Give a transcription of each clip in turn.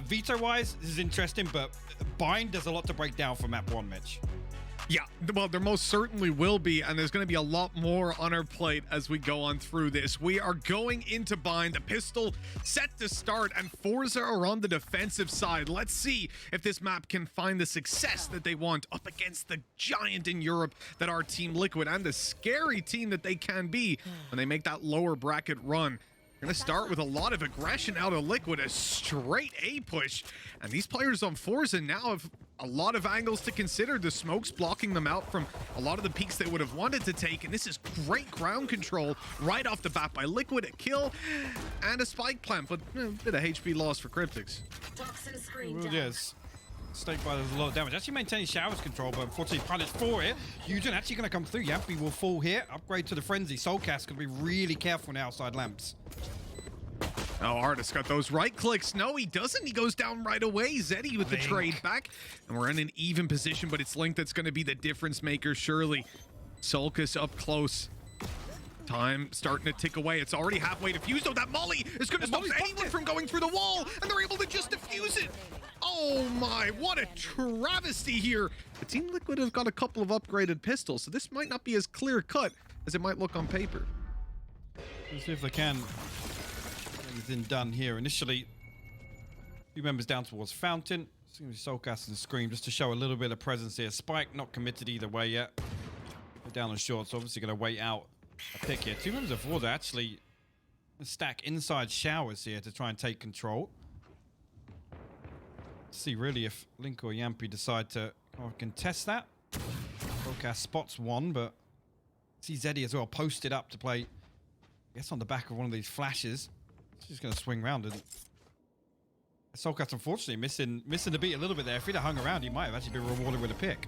Veto-wise, this is interesting, but Bind, there's a lot to break down for map 1, Mitch. Yeah, well, there most certainly will be, and there's going to be a lot more on our plate as we go on through this. We are going into Bind, the pistol set to start, and forZe are on the defensive side. Let's see if this map can find the success that they want up against the giant in Europe that are Team Liquid, and the scary team that they can be when they make that lower bracket run. Going to start with a lot of aggression out of Liquid, a straight A push, and these players on forZe now have a lot of angles to consider. The smoke's blocking them out from a lot of the peaks they would have wanted to take, and this is great ground control right off the bat by Liquid. A kill and a spike plant, but a bit of HP loss for KRYPTIX. Toxin screen Well, down. yes. Stake by, there's a lot of damage. Actually maintaining showers control, but unfortunately punished for it. hugeon actually going to come through. Jamppi will fall here. Upgrade to the frenzy. soulcas going to be really careful on the outside lamps. Oh, Artist got those right clicks. No, he doesn't. He goes down right away. Zeddy with the trade back. And we're in an even position, but it's Link that's going to be the difference maker, surely. soulcas up close. Time starting to tick away. It's already halfway defused. Oh, that molly is going to stop anyone from going through the wall, and they're able to just defuse it. Oh my, what a travesty here. The Team Liquid have got a couple of upgraded pistols, so this might not be as clear cut as it might look on paper. Let's see if they can get anything done here. Initially, a few members down towards Fountain. It's going to be soulcas and Scream just to show a little bit of presence here. Spike not committed either way yet. They're down on short, so obviously going to wait out a pick here. Two members of forZe actually stack inside showers here to try and take control. Let's see really if Link or Jamppi decide to contest that. soulcas spots one, but see Zeddy as well posted up to play, I guess, on the back of one of these flashes. She's just going to swing around, and soulcas unfortunately missing the beat a little bit there. If he'd have hung around, he might have actually been rewarded with a pick.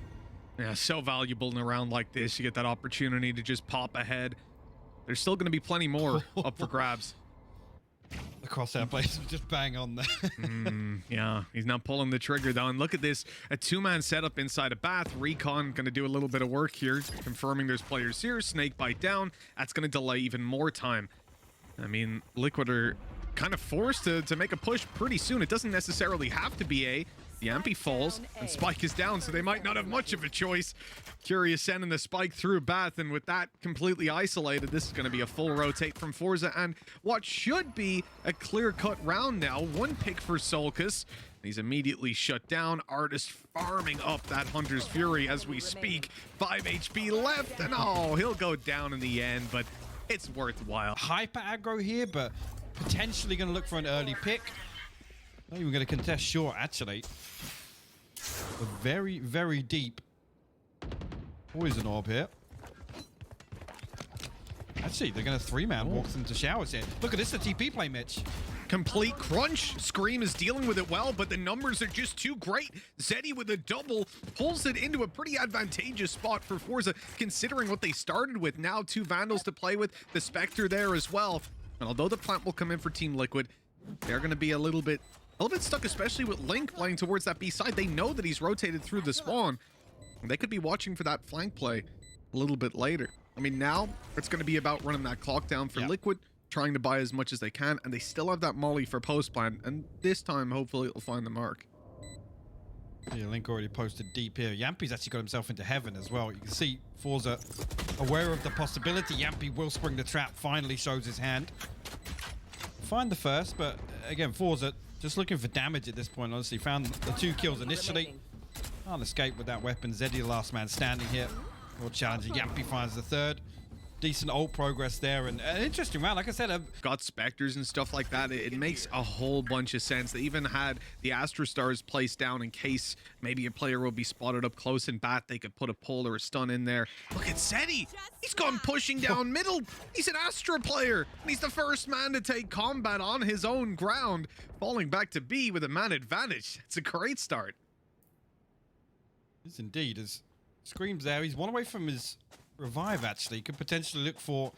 Yeah, so valuable in a round like this. You get that opportunity to just pop ahead. There's still going to be plenty more up for grabs. The crosshair place was just bang on there. Yeah, he's not pulling the trigger though. And look at this, a two-man setup inside a bath. Recon going to do a little bit of work here, confirming there's players here. Snake bite down. That's going to delay even more time. I mean, Liquid are kind of forced to make a push pretty soon. It doesn't necessarily have to be A. Jamppi falls and Spike is down, so they might not have much of a choice. Curious sending the Spike through Bath, and with that completely isolated, this is going to be a full rotate from forZe, and what should be a clear-cut round now. One pick for soulcas. He's immediately shut down. Artist farming up that Hunter's Fury as we speak. 5 HP left, and oh, he'll go down in the end, but it's worthwhile. Hyper aggro here, but potentially going to look for an early pick. Not even going to contest short, actually. A very, very deep poison orb here. Actually, they're going to three-man walk into showers here. Look at this, the TP play, Mitch. Complete crunch. Scream is dealing with it well, but the numbers are just too great. Zeddy with a double pulls it into a pretty advantageous spot for forZe, considering what they started with. Now 2 Vandals to play with, the Spectre there as well. And although the plant will come in for Team Liquid, they're going to be a little bit stuck, especially with Link playing towards that B side. They know that he's rotated through the spawn. And they could be watching for that flank play a little bit later. I mean, now it's going to be about running that clock down for Liquid, trying to buy as much as they can, and they still have that molly for post plant, and this time hopefully it'll find the mark. Yeah, Link already posted deep here. Jamppi's actually got himself into heaven as well. You can see forZe aware of the possibility. Jamppi will spring the trap, finally shows his hand. Find the first, but again, forZe just looking for damage at this point. Honestly, found the 2 kills initially. Can't escape with that weapon. Zeddy, the last man standing here. More challenging. Jamppi finds the 3rd. Decent ult progress there, and an interesting round. Like I said, got Spectres and stuff like that. It makes a whole bunch of sense. They even had the Astra Stars placed down in case maybe a player will be spotted up close in bat. They could put a pull or a stun in there. Look at Zeddy. He's gone pushing down middle. He's an Astra player, and he's the first man to take combat on his own ground, falling back to B with a man advantage. It's a great start. Yes, indeed. As Scream's there, he's one away from his revive, actually. Could potentially look for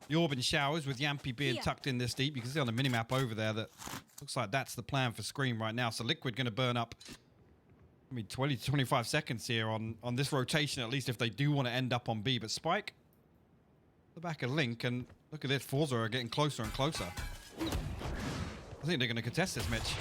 the orb and showers with Jamppi being tucked in this deep. You can see on the minimap over there that looks like that's the plan for Scream right now. So Liquid going to burn up, I mean, 20 to 25 seconds here on this rotation, at least if they do want to end up on B. But Spike, the back of Link, and look at this, forZe are getting closer and closer. I think they're going to contest this, Mitch.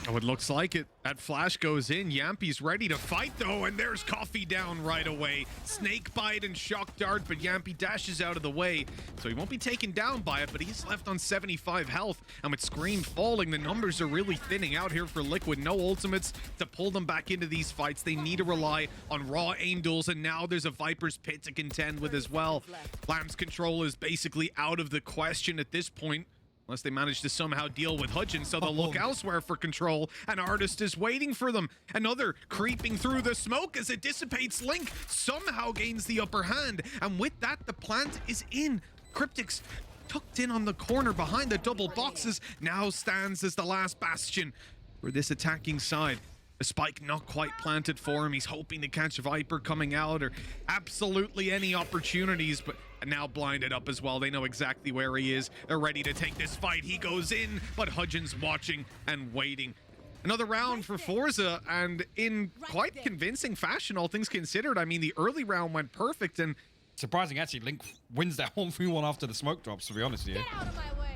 Oh, it looks like it. That flash goes in. Jamppi's ready to fight, though, and there's Coffee down right away. Snake bite and shock dart, but Jamppi dashes out of the way, so he won't be taken down by it, but he's left on 75 health. And with Scream falling, the numbers are really thinning out here for Liquid. No ultimates to pull them back into these fights. They need to rely on raw aim duels, and now there's a Viper's Pit to contend with as well. Lamb's control is basically out of the question at this point, unless they manage to somehow deal with hugeon, so they'll look elsewhere for control, and Artist is waiting for them. Another creeping through the smoke as it dissipates. Link somehow gains the upper hand, and with that, the plant is in. KRYPTIX, tucked in on the corner behind the double boxes, now stands as the last bastion for this attacking side. The spike not quite planted for him. He's hoping to catch Viper coming out, or absolutely any opportunities, but now blinded up as well. They know exactly where he is. They're ready to take this fight. He goes in, but hugeon's watching and waiting. Another round for forZe, and in quite convincing fashion, all things considered. I mean, the early round went perfect, and surprising, actually, Link wins that 1-3-1 after the smoke drops, to be honest with you. Get out of my way.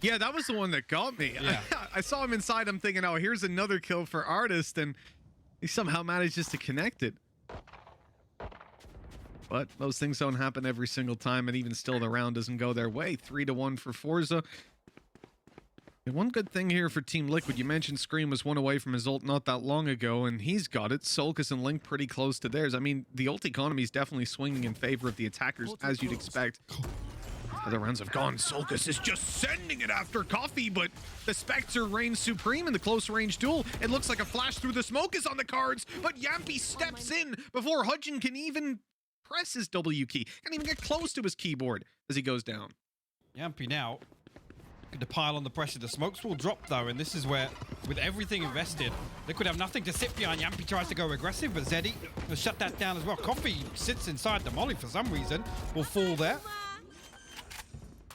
yeah, that was the one that got me. Yeah. I saw him inside. I'm thinking, oh, here's another kill for Artist, and he somehow manages to connect it. But those things don't happen every single time, and even still, the round doesn't go their way. 3-1 for forZe. And one good thing here for Team Liquid, you mentioned Scream was one away from his ult not that long ago, and he's got it. soulcas and Link pretty close to theirs. I mean, the ult economy is definitely swinging in favor of the attackers, as you'd expect. Other rounds have gone. soulcas is just sending it after Coffee, but the Spectre reigns supreme in the close range duel. It looks like a flash through the smoke is on the cards, but Jamppi steps in before hugeon can even press his W key. Can't even get close to his keyboard as he goes down. Jamppi now to pile on the pressure. The smokes will drop though, and this is where, with everything invested, Liquid have nothing to sit behind. Jamppi tries to go aggressive, but zeddy will shut that down as well. Coffee sits inside the molly for some reason, will fall there.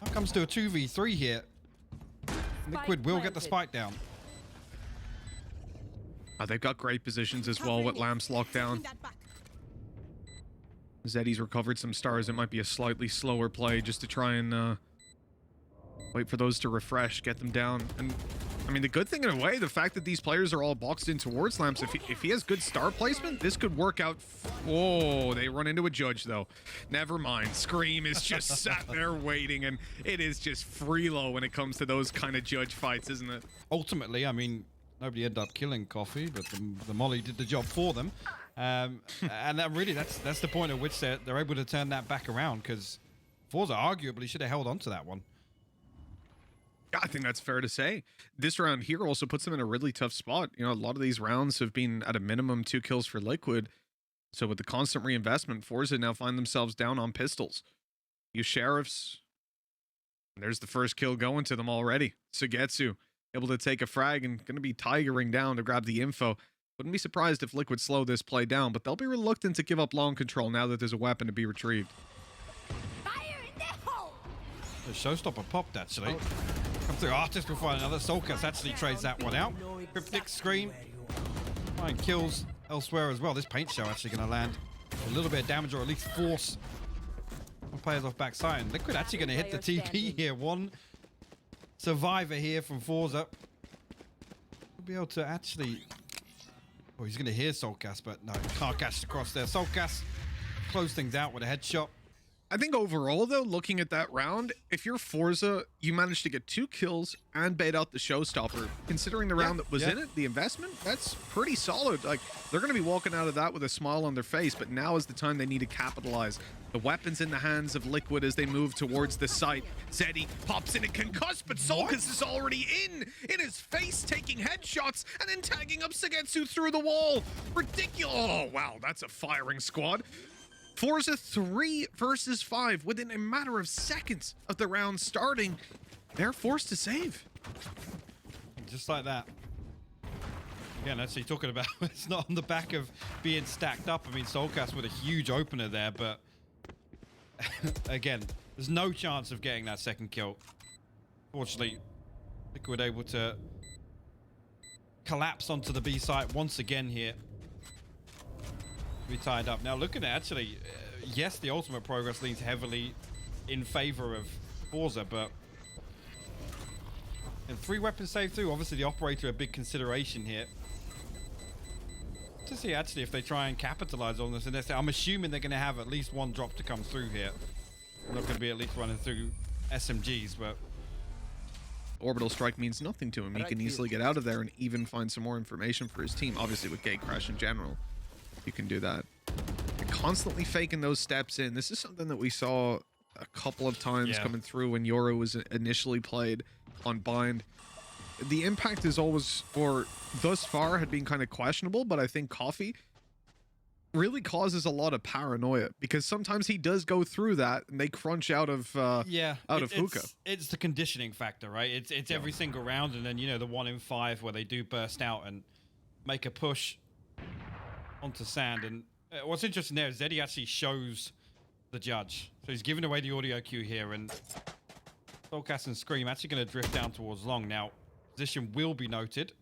Now comes to a 2v3 here. Liquid will get the spike down. They've got great positions as well with Lamps locked down. Zeddy's recovered some stars. It might be a slightly slower play just to try and wait for those to refresh, get them down. And I mean, the good thing in a way, the fact that these players are all boxed in towards Lamps, if he has good star placement, this could work out. Whoa, they run into a judge though. Never mind. Scream is just sat there waiting, and it is just freelo when it comes to those kind of judge fights, isn't it? Ultimately, I mean, nobody ended up killing Coffee, but the molly did the job for them. And that really, that's the point at which they're able to turn that back around, because forZe arguably should have held on to that one. I think that's fair to say. This round here also puts them in a really tough spot. You know, a lot of these rounds have been at a minimum 2 kills for Liquid. So with the constant reinvestment, forZe now find themselves down on pistols. Use sheriffs. And there's the first kill going to them already. Suygetsu able to take a frag and going to be tigering down to grab the info. Wouldn't be surprised if Liquid slow this play down, but they'll be reluctant to give up long control now that there's a weapon to be retrieved. Fire in the hole. The showstopper popped, actually. Come through Artist will find another. soulcas actually trades that one out. KRYPTIX Scream. Find kills elsewhere as well. This paint shell actually going to land a little bit of damage, or at least force players off backside. And Liquid actually going to hit the TP here. One survivor here from forZe. We'll be able to actually... Oh, he's going to hear soulcas, but no, can't catch across there. soulcas close things out with a headshot. I think overall, though, looking at that round, if you're forZe, you managed to get 2 kills and bait out the showstopper. Considering the round that was in it, the investment, that's pretty solid. Like, they're going to be walking out of that with a smile on their face, but now is the time they need to capitalize. The weapons in the hands of Liquid as they move towards the site. Zeddy pops in a concuss, but soulcas is already in his face, taking headshots and then tagging up suygetsu through the wall. Ridiculous. Oh, wow, that's a firing squad. forZe 3 versus 5 within a matter of seconds of the round starting. They're forced to save. Just like that. Again, actually talking about it's not on the back of being stacked up. I mean, soulcas with a huge opener there, but again, there's no chance of getting that second kill. Fortunately, Liquid able to collapse onto the B site once again here. Be tied up. Now looking at actually, yes, the ultimate progress leans heavily in favor of forZe, but And 3 weapons saved through. Obviously, the operator a big consideration here. To see actually if they try and capitalize on this. And I'm assuming they're going to have at least 1 drop to come through here. They're not going to be at least running through SMGs, but Orbital strike means nothing to him. He can easily get out of there and even find some more information for his team. Obviously, with gate crash in general, you can do that. And constantly faking those steps in. This is something that we saw a couple of times coming through when Yoru was initially played on Bind. The impact is always, or thus far, had been kind of questionable, but I think Coffee really causes a lot of paranoia because sometimes he does go through that and they crunch out of hookah. It's the conditioning factor, right? It's every single round, and then, you know, the 1 in 5 where they do burst out and make a push onto sand. And what's interesting there is Zeddy actually shows the judge, so he's giving away the audio cue here, and soulcas and Scream actually going to drift down towards long. Now position will be noted.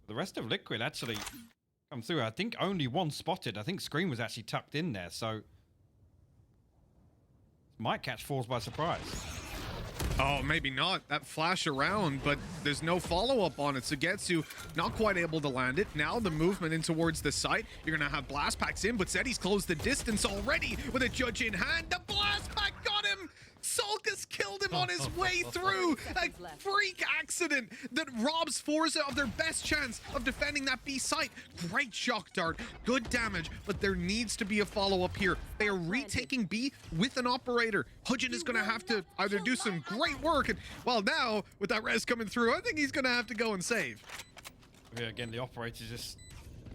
The rest of Liquid actually come through. I think only 1 spotted. I think Scream was actually tucked in there, so might catch forZe by surprise. Oh, maybe not. That flash around, but there's no follow-up on it. Suygetsu not quite able to land it. Now the movement in towards the site. You're going to have blast packs in, but Zeddy's closed the distance already with a judge in hand. The blast pack got him! soulcas killed him on his way through. A freak accident that robs forZe of their best chance of defending that B site. Great shock dart, good damage, but there needs to be a follow-up here. They are retaking B with an operator. hugeon is going to have to either do some great work, and well, now with that res coming through, I think he's going to have to go and save. Yeah, again, the operator's just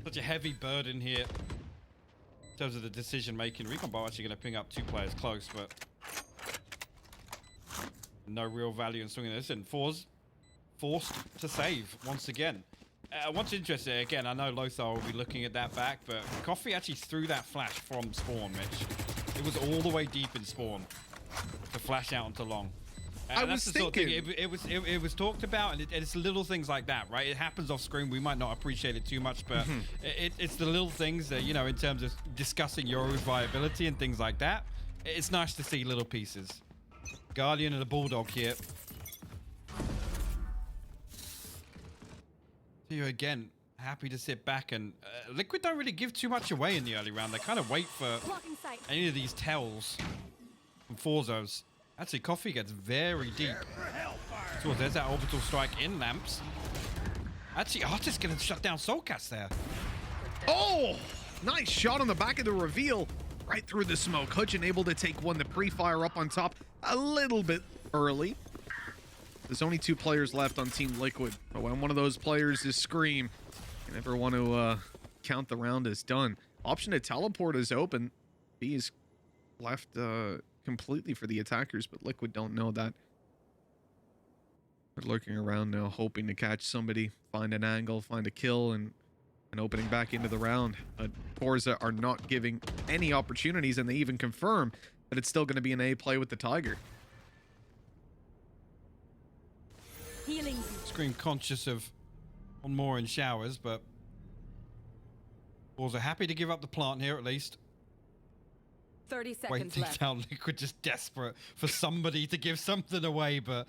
such a heavy burden here in terms of the decision making. Recon Bot actually going to ping up 2 players close, but no real value in swinging this, and forZe forced to save once again. What's interesting, again, I know Lothar will be looking at that back, but Coffee actually threw that flash from spawn, Mitch. It was all the way deep in spawn to flash out onto long. I was thinking it was talked about, and it's little things like that, right? It happens off screen. We might not appreciate it too much, but it's the little things that, you know, in terms of discussing your viability and things like that. It's nice to see little pieces. Guardian and the Bulldog here. You again, happy to sit back, and Liquid don't really give too much away in the early round. They kind of wait for any of these tells from forZe. Actually, Coffee gets very deep. So there's that orbital strike in lamps. Actually, Artist gonna shut down soulcas there. Oh, nice shot on the back of the reveal. Right through the smoke. hugeon able to take one, the pre-fire up on top a little bit early. There's only 2 players left on Team Liquid. But when one of those players is Scream, you never want to count the round as done. Option to teleport is open. B is left completely for the attackers, but Liquid don't know that. They're lurking around now, hoping to catch somebody, find an angle, find a kill, and opening back into the round. But forZe are not giving any opportunities, and they even confirm that it's still going to be an A play with the Tiger. Healing. Scream conscious of one more in showers, but forZe are happy to give up the plant here at least. 30 seconds Wait things left. out. Liquid just desperate for somebody to give something away, but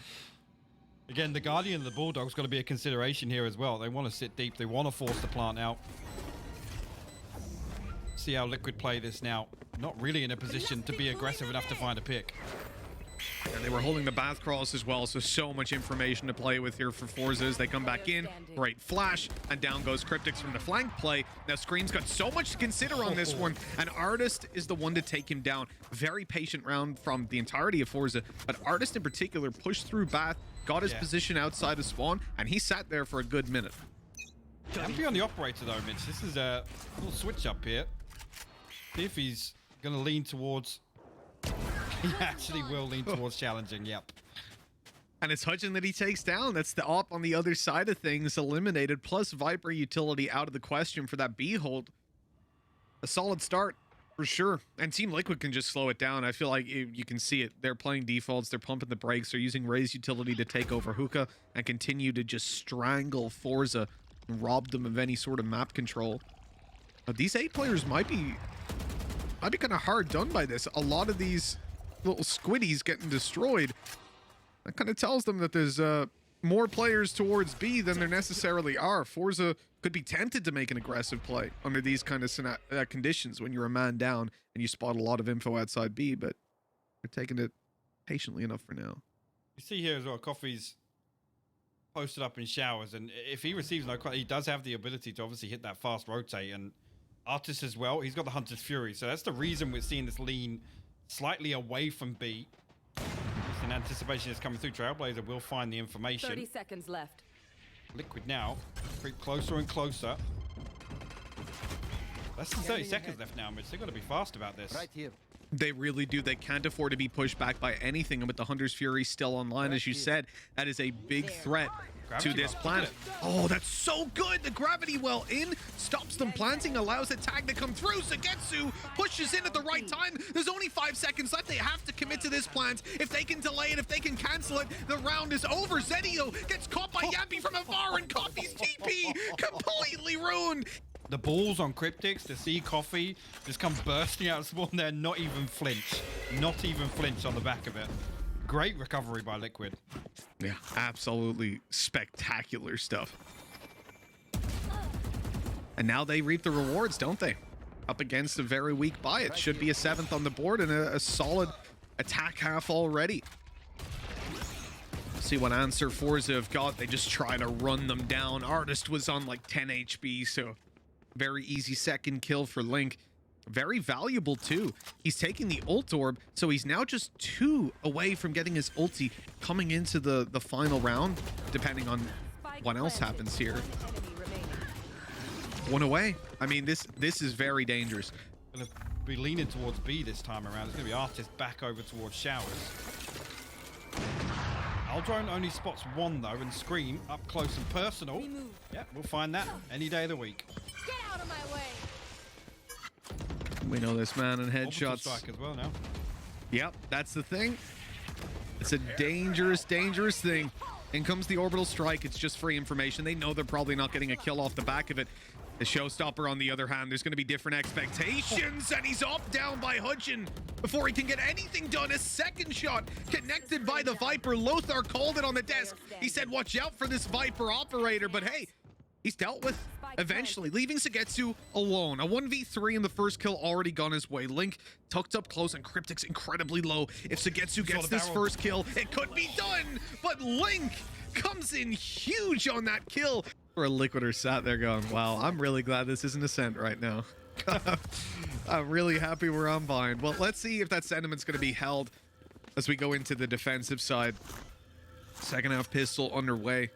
again, the Guardian and the Bulldog's got to be a consideration here as well. They want to sit deep. They want to force the plant out. See how Liquid play this now. Not really in a position to be aggressive enough to find a pick. And they were holding the bath crawls as well, so much information to play with here for forZe as they come back in. Great flash, and down goes KRYPTIX from the flank play. Now Scream's got so much to consider on this one, and Artist is the one to take him down. Very patient round from the entirety of forZe, but Artist in particular pushed through bath, got his position outside of spawn, and he sat there for a good minute. Jamppi on the operator though, Mitch. This is a little switch up here. See if he's going to lean towards... He actually will lean towards challenging, yep. And it's hugeon that he takes down. That's the op on the other side of things eliminated, plus Viper utility out of the question for that B hold. A solid start for sure. And Team Liquid can just slow it down. I feel like you can see it. They're playing defaults. They're pumping the brakes. They're using Raze utility to take over hookah and continue to just strangle forZe and rob them of any sort of map control. But these 8 players might be kind of hard done by this. A lot of these little squiddies getting destroyed. That kind of tells them that there's more players towards B than there necessarily are. forZe could be tempted to make an aggressive play under these kind of conditions when you're a man down and you spot a lot of info outside B, but they're taking it patiently enough for now. You see here as well, Coffee's posted up in showers, and if he receives no call, he does have the ability to obviously hit that fast rotate, and Artist as well, he's got the Hunter's Fury, so that's the reason we're seeing this lean slightly away from B. Just in anticipation is coming through. Trailblazer will find the information. 30 seconds left. Liquid now, creep closer and closer. Less than 30 seconds left now, Mitch. They've got to be fast about this. Right here. They really do. They can't afford to be pushed back by anything. And with the Hunter's Fury still online, as you said, that is a big threat to this planet. Oh, that's so good. The gravity well in stops them planting, allows a tag to come through. Suygetsu pushes in at the right time. There's only 5 seconds left. They have to commit to this plant. If they can delay it, if they can cancel it, the round is over. Zeddy gets caught by Jamppi from afar, and Coffee's TP completely ruined. The balls on KRYPTIX to see Coffee just come bursting out of spawn there, not even flinch. Not even flinch on the back of it. Great recovery by Liquid. Yeah, absolutely spectacular stuff. And now they reap the rewards, don't they? Up against a very weak buy. It should be a 7th on the board and a solid attack half already. See what answer forZe have got. They just try to run them down. Artist was on like 10 HP, so very easy second kill for Link. Very valuable too. He's taking the ult orb, so he's now just 2 away from getting his ulti coming into the final round, depending on what else happens here. 1 away. I mean, this is very dangerous. Gonna be leaning towards B this time around. It's gonna be Artist back over towards Showers. Aldrone only spots 1 though, and Scream up close and personal. Yeah, we'll find that any day of the week. Get out of my way. We know this man in headshots. Strike as well now. Yep, that's the thing. It's a dangerous, dangerous thing. In comes the orbital strike. It's just free information. They know they're probably not getting a kill off the back of it. The showstopper, on the other hand, there's going to be different expectations, and he's up down by hugeon before he can get anything done. A second shot connected by the Viper. Lothar called it on the desk. He said, watch out for this Viper operator, but hey, he's dealt with eventually, leaving Suygetsu alone. A 1v3 in the first kill already gone his way. Link tucked up close and KRYPTIX incredibly low. If Suygetsu gets this first kill, it could be done, but Link comes in huge on that kill. Where Liquider sat there going, wow, I'm really glad this isn't Ascent right now. I'm really happy we're on bind. Well, let's see if that sentiment's going to be held as we go into the defensive side. Second half pistol underway.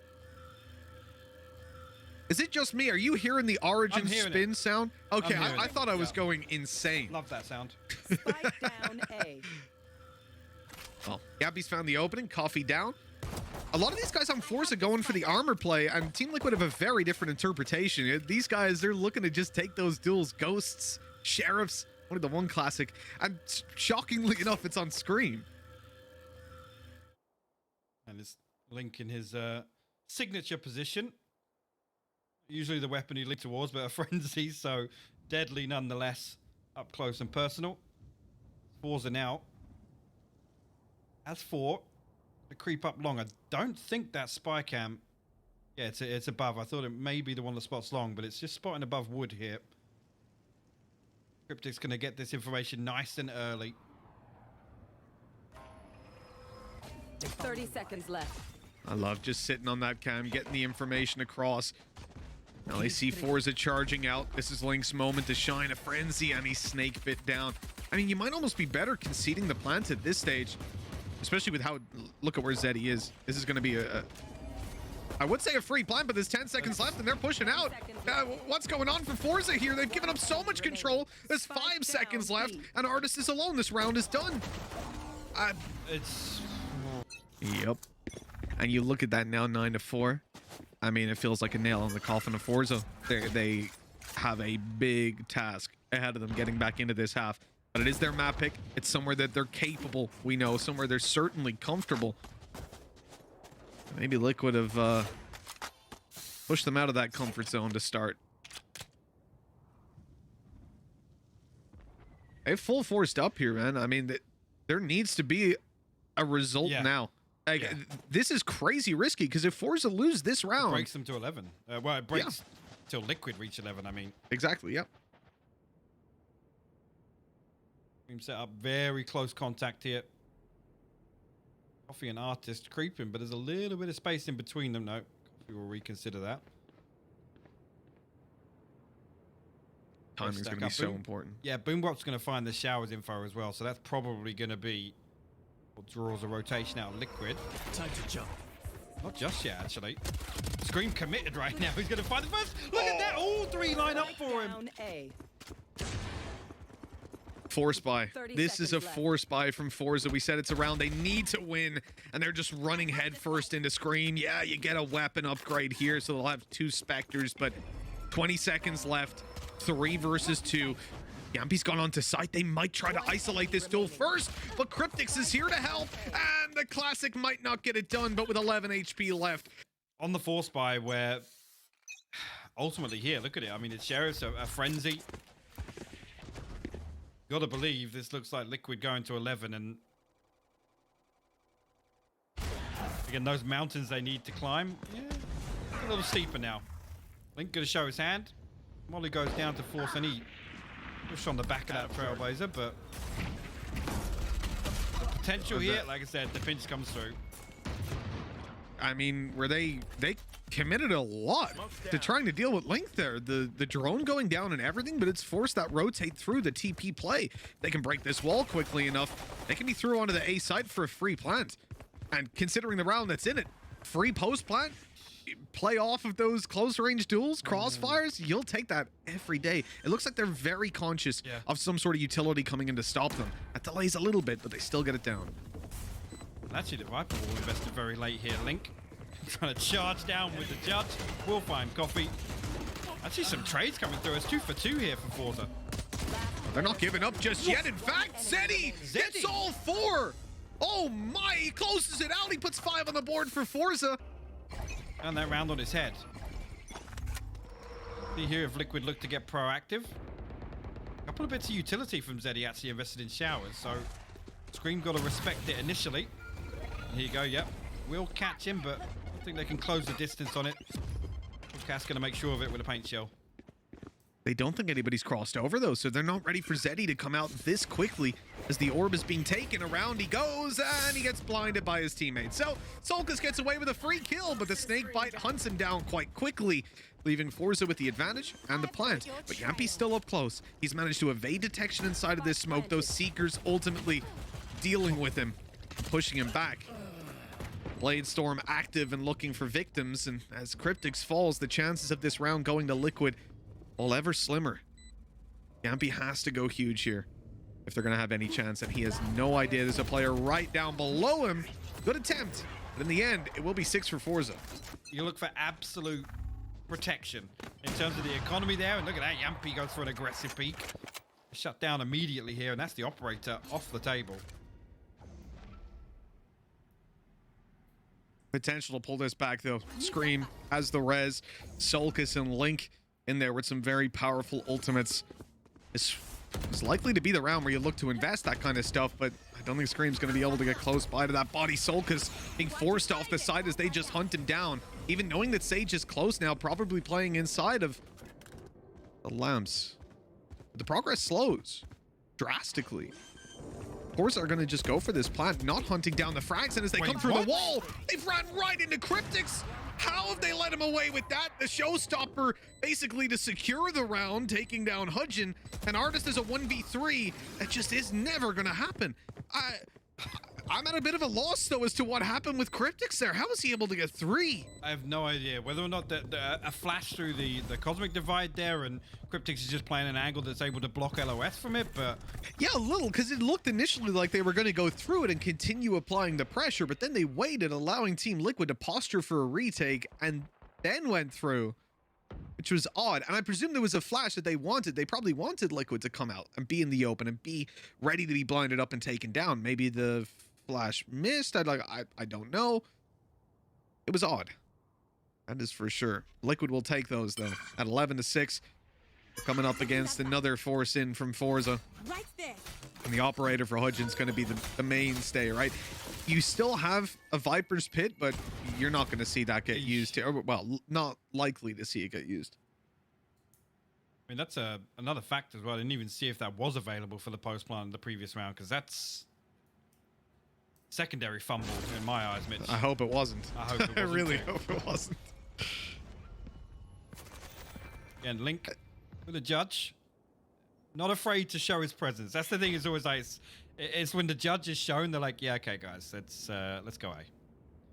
Is it just me? Are you hearing the Origin spin sound? Okay, I thought I was going insane. Love that sound. Spike down A. Well, Gabby's found the opening. Coffee down. A lot of these guys on forZe are going for the armor play, and Team Liquid have a very different interpretation. These guys, they're looking to just take those duels. Ghosts, Sheriffs, only the one classic, and shockingly enough, it's on Scream. And it's Link in his signature position. Usually the weapon he leads towards, but a frenzy, so deadly nonetheless, up close and personal. forZe now. As for the creep up long, I don't think that spy cam. Yeah, it's above. I thought it may be the one that spots long, but it's just spotting above wood here. KRYPTIX going to get this information nice and early. 30 seconds left. I love just sitting on that cam, getting the information across. Now they see forZe charging out. This is Link's moment to shine. A frenzy, and he's snake bit down. I mean, you might almost be better conceding the plant at this stage, especially with how, look at where Zeddy is. This is going to be I would say a free plant, but there's 10 seconds left and they're pushing out. What's going on for forZe here? They've given up so much control. There's 5 seconds left and Artist is alone. This round is done. Yep. And you look at that now, 9-4. I mean, it feels like a nail in the coffin of forZe. They have a big task ahead of them getting back into this half. But it is their map pick. It's somewhere that they're capable, we know. Somewhere they're certainly comfortable. Maybe Liquid have pushed them out of that comfort zone to start. They've full forced up here, man. I mean, there needs to be a result now. Like, Yeah. this is crazy risky because if forZe lose this round, Breaks them to 11. Well, it breaks till Liquid reach 11, I mean. exactly, yep. Team set up very close contact here. Coffee and Artist creeping, but there's a little bit of space in between them. No, Coffee will reconsider that. Timing's Stack going to be up. so Boom. important. Yeah, Boombop's going to find the showers info as well, so that's probably going to be what draws a rotation out of Liquid. Time to jump. Not just yet, actually. Scream committed right now. He's going to find the first. Look at that. All three line up for him. Down A. Force buy. 30 This is a seconds left. force buy from forZe. We said it's a round they need to win, and they're just running headfirst into Scream. Yeah, you get a weapon upgrade here, so they'll have 2 Spectres, but 20 seconds left. 3 versus 2. Jamppi's gone on to site. They might try to isolate this duel first, but KRYPTIX is here to help, and the Classic might not get it done, but with 11 HP left. On the force buy, where ultimately here, look at it. I mean, it's Sheriff's a frenzy. Gotta believe this looks like Liquid going to 11, and again, those mountains they need to climb, yeah, a little steeper now. Link gonna show his hand. Molly goes down to force any push on the back of that Trailblazer, but the potential here, like I said, the pinch comes through. I mean, where they committed a lot to trying to deal with Link there. The drone going down and everything, but it's forced that rotate through the TP play. They can break this wall quickly enough. They can be through onto the A side for a free plant. And considering the round that's in it, free post plant, play off of those close range duels, crossfires, you'll take that every day. It looks like they're very conscious of some sort of utility coming in to stop them. That delays a little bit, but they still get it down. Actually, the Viper will invested very late here. Link trying to charge down with the judge. We'll find Coffee. Actually, some trades coming through. It's 2 for 2 here for forZe. They're not giving up just yet. In fact, zeddy gets all 4. Oh my, he closes it out. He puts 5 on the board for forZe. And that round on his head. See here if Liquid look to get proactive. A couple of bits of utility from zeddy actually invested in showers, so Scream got to respect it initially. And here you go, yep. We'll catch him, but I don't think they can close the distance on it. soulcas going to make sure of it with a paint shell. They don't think anybody's crossed over, though, so they're not ready for zeddy to come out this quickly as the orb is being taken. Around he goes, and he gets blinded by his teammates. So soulcas gets away with a free kill, but the snake bite hunts him down quite quickly, leaving forZe with the advantage and the plant. But Jamppi's still up close. He's managed to evade detection inside of this smoke. Those Seekers ultimately dealing with him, pushing him back. Blade Storm active and looking for victims, and as KRYPTIX falls, the chances of this round going to Liquid all ever slimmer. Jamppi has to go huge here if they're going to have any chance, and he has no idea there's a player right down below him. Good attempt, but in the end, it will be 6 for forZe. You look for absolute protection in terms of the economy there, and look at that, Jamppi goes for an aggressive peek. Shut down immediately here, and that's the operator off the table. Potential to pull this back, though. Scream has the res. soulcas and Link in there with some very powerful ultimates. It's likely to be the round where you look to invest that kind of stuff, but I don't think Scream's going to be able to get close by to that body. soulcas being forced off the side as they just hunt him down. Even knowing that Sage is close now, probably playing inside of the lamps. But the progress slows drastically. forZe are going to just go for this plant, not hunting down the frags, and as they come through the wall, they've run right into KRYPTIX. How have they let him away with that? The showstopper basically to secure the round, taking down hugeon. An Artist is a 1v3. That just is never going to happen. I'm at a bit of a loss, though, as to what happened with KRYPTIX there. How was he able to get 3? I have no idea whether or not a flash through the cosmic divide there, and KRYPTIX is just playing an angle that's able to block LOS from it, but Yeah, a little, because it looked initially like they were going to go through it and continue applying the pressure, but then they waited, allowing Team Liquid to posture for a retake, and then went through, which was odd. And I presume there was a flash that they wanted. They probably wanted Liquid to come out and be in the open and be ready to be blinded up and taken down. Maybe the flash missed. I don't know. It was odd. That is for sure. Liquid will take those, though, at 11-6. Coming up against another force in from forZe. Right there. And the operator for hugeon's going to be the mainstay, right? You still have a Viper's Pit, but you're not going to see that get used here. Well, not likely to see it get used. I mean, that's another fact as well. I didn't even see if that was available for the post plant in the previous round, because that's secondary fumble in my eyes, Mitch. I hope it wasn't. I hope it wasn't. I really too. hope it wasn't. And Link with a judge, not afraid to show his presence. That's the thing. Is always like it's when the judge is shown, they're like, yeah, okay, guys, let's go A.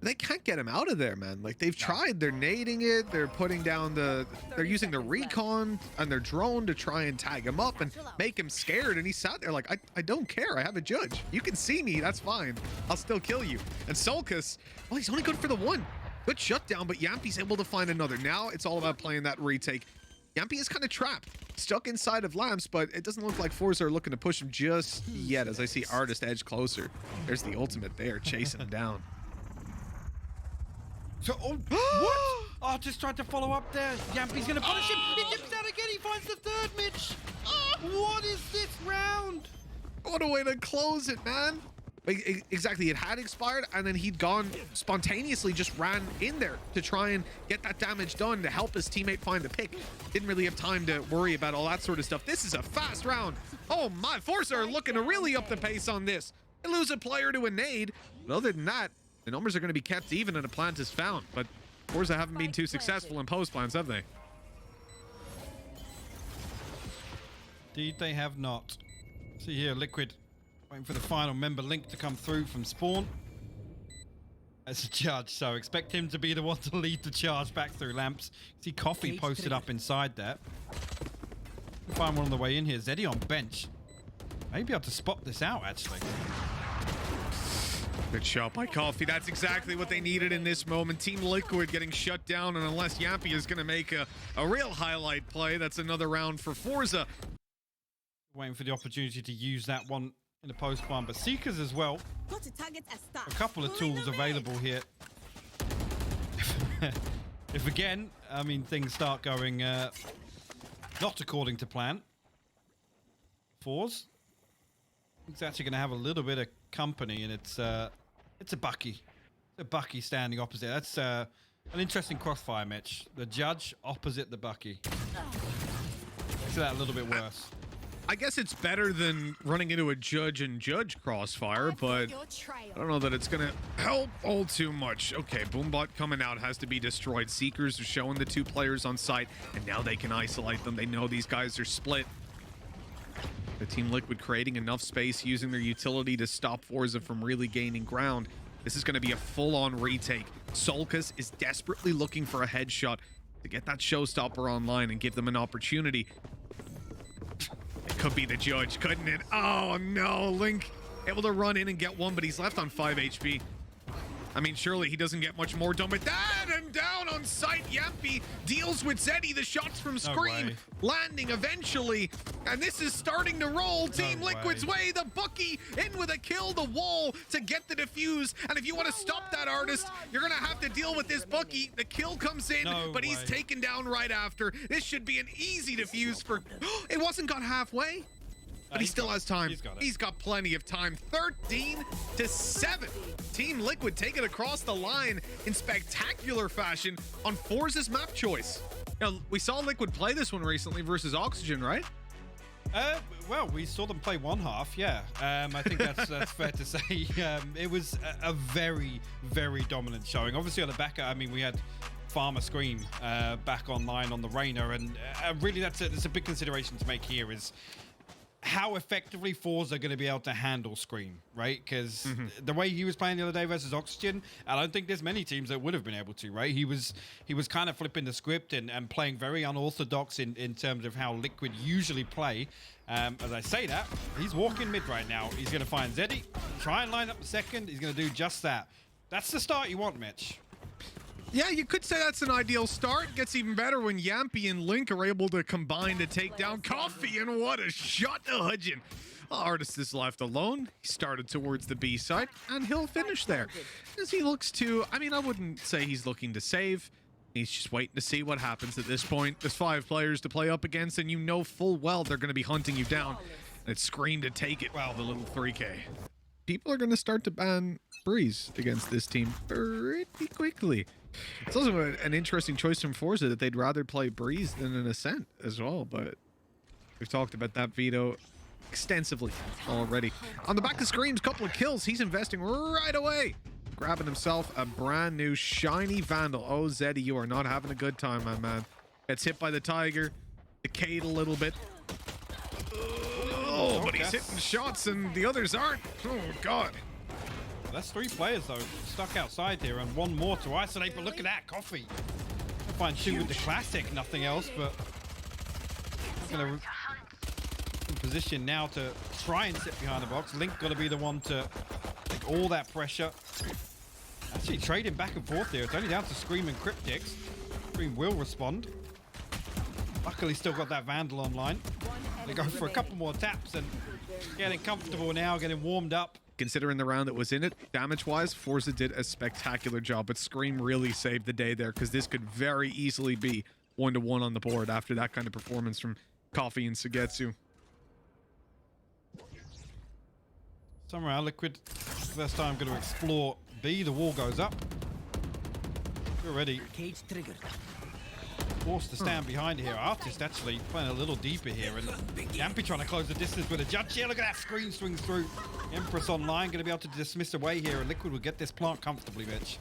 They can't get him out of there, man. Like, they've tried. They're nading it. They're putting down they're using the recon and their drone to try and tag him up and make him scared. And he sat there like, I don't care. I have a judge. You can see me. That's fine. I'll still kill you. And soulcas, well, he's only good for the one. Good shutdown, but Jamppi's able to find another. Now it's all about playing that retake. Jamppi is kind of trapped, stuck inside of lamps, but it doesn't look like forZe are looking to push him just yet as I see Artist edge closer. There's the ultimate there, chasing him down. So, oh, what? Artist tried to follow up there. Jamppi's going to punish him. He dips out again. He finds the third, Mitch. What is this round? What a way to close it, man. Exactly. It had expired, and then he'd gone spontaneously, just ran in there to try and get that damage done to help his teammate find the pick. Didn't really have time to worry about all that sort of stuff. This is a fast round. Oh, my. forZe are looking to really up the pace on this. They lose a player to a nade. But other than that, the numbers are going to be kept even and a plant is found, but forZe haven't been too successful in post plants, have they? Indeed, they have not. See here, Liquid waiting for the final member Link to come through from spawn as a judge, so expect him to be the one to lead the charge back through lamps. See Coffee posted up inside that. Find one on the way in here. Zeddy on bench. Maybe able to spot this out, actually. Good shot by Coffee. That's exactly what they needed in this moment. Team Liquid getting shut down, and unless Jamppi is going to make a real highlight play, that's another round for forZe. Waiting for the opportunity to use that one in the post plant, but Seekers as well. A couple of tools available here. If again, I mean, things start going not according to plan. forZe, it's actually going to have a little bit of company, and it's a Bucky. It's a Bucky standing opposite. That's an interesting crossfire match. The judge opposite the Bucky. Makes that a little bit worse. I guess it's better than running into a judge and judge crossfire, but I don't know that it's going to help all too much. Okay, Boombot coming out has to be destroyed. Seekers are showing the two players on site, and now they can isolate them. They know these guys are split. The Team Liquid creating enough space, using their utility to stop forZe from really gaining ground. This is going to be a full-on retake. soulcas is desperately looking for a headshot to get that showstopper online and give them an opportunity. It could be the judge, couldn't it? Oh, no. Link able to run in and get one, but he's left on 5 HP. I mean, surely he doesn't get much more done with that. And down on sight, Jamppi deals with zeddy. The shots from Scream landing eventually. And this is starting to roll Team Liquid's way. The Bucky in with a kill, the wall to get the defuse. And if you want to stop that Artist, you're going to have to deal with this Bucky. The kill comes in, but he's taken down right after. This should be an easy defuse for... It wasn't got halfway. But he still has time. He's got plenty of time. 13-7. Team Liquid take it across the line in spectacular fashion on forZe's map choice. Now, we saw Liquid play this one recently versus Oxygen, right? Well, we saw them play one half, yeah. I think that's fair to say. It was a very, very dominant showing. Obviously, on the back, I mean, we had Farmer Scream back online on the Reyna, and really that's a big consideration to make here is how effectively forZe are going to be able to handle Scream, right? Because the way he was playing the other day versus Oxygen, I don't think there's many teams that would have been able to, right? He was kind of flipping the script and playing very unorthodox in terms of how Liquid usually play. As I say that, he's walking mid right now. He's going to find zeddy, try and line up the second. He's going to do just that. That's the start you want, Mitch. Yeah, you could say that's an ideal start. Gets even better when Jamppi and Link are able to combine to take down Coffee, and what a shot to hugeon. Artist is left alone. He started towards the B side, and he'll finish there. As he looks to, I mean, I wouldn't say he's looking to save. He's just waiting to see what happens at this point. There's 5 players to play up against, and you know full well they're going to be hunting you down. And it's Scream to take it. Wow, the little 3K. people are going to start to ban breeze against this team pretty quickly. It's also an interesting choice from forZe that they'd rather play breeze than an ascent as well, but we've talked about that veto extensively already. On the back of Scream's couple of kills, he's investing right away, grabbing himself a brand new shiny Vandal. Oh, Zeddy, you are not having a good time, my man. Gets hit by the Tiger, decayed a little bit. Oh, but he's hitting shots and the others aren't. Oh, God. That's 3 players, though, stuck outside here, and 1 more to isolate. But look at that, Coffee. I'll find 2 with the classic, nothing else, but going to in position now to try and sit behind the box. Link got to be the one to take all that pressure. Actually trading back and forth here. It's only down to Scream and KRYPTIX. Scream will respond. Luckily still got that Vandal online. They go for a couple more taps and getting comfortable now, getting warmed up. Considering the round that was in it, damage-wise, forZe did a spectacular job, but Scream really saved the day there, because this could very easily be 1-1 on the board after that kind of performance from Coffee and suygetsu. Somewhere Liquid, first time going to explore B. The wall goes up. We're ready. Cage triggered. Forced to stand behind here. Artist actually playing a little deeper here, and Jamppi trying to close the distance with a judge here. Look at that screen swings through. Empress online, going to be able to dismiss away here, and Liquid will get this plant comfortably, Mitch.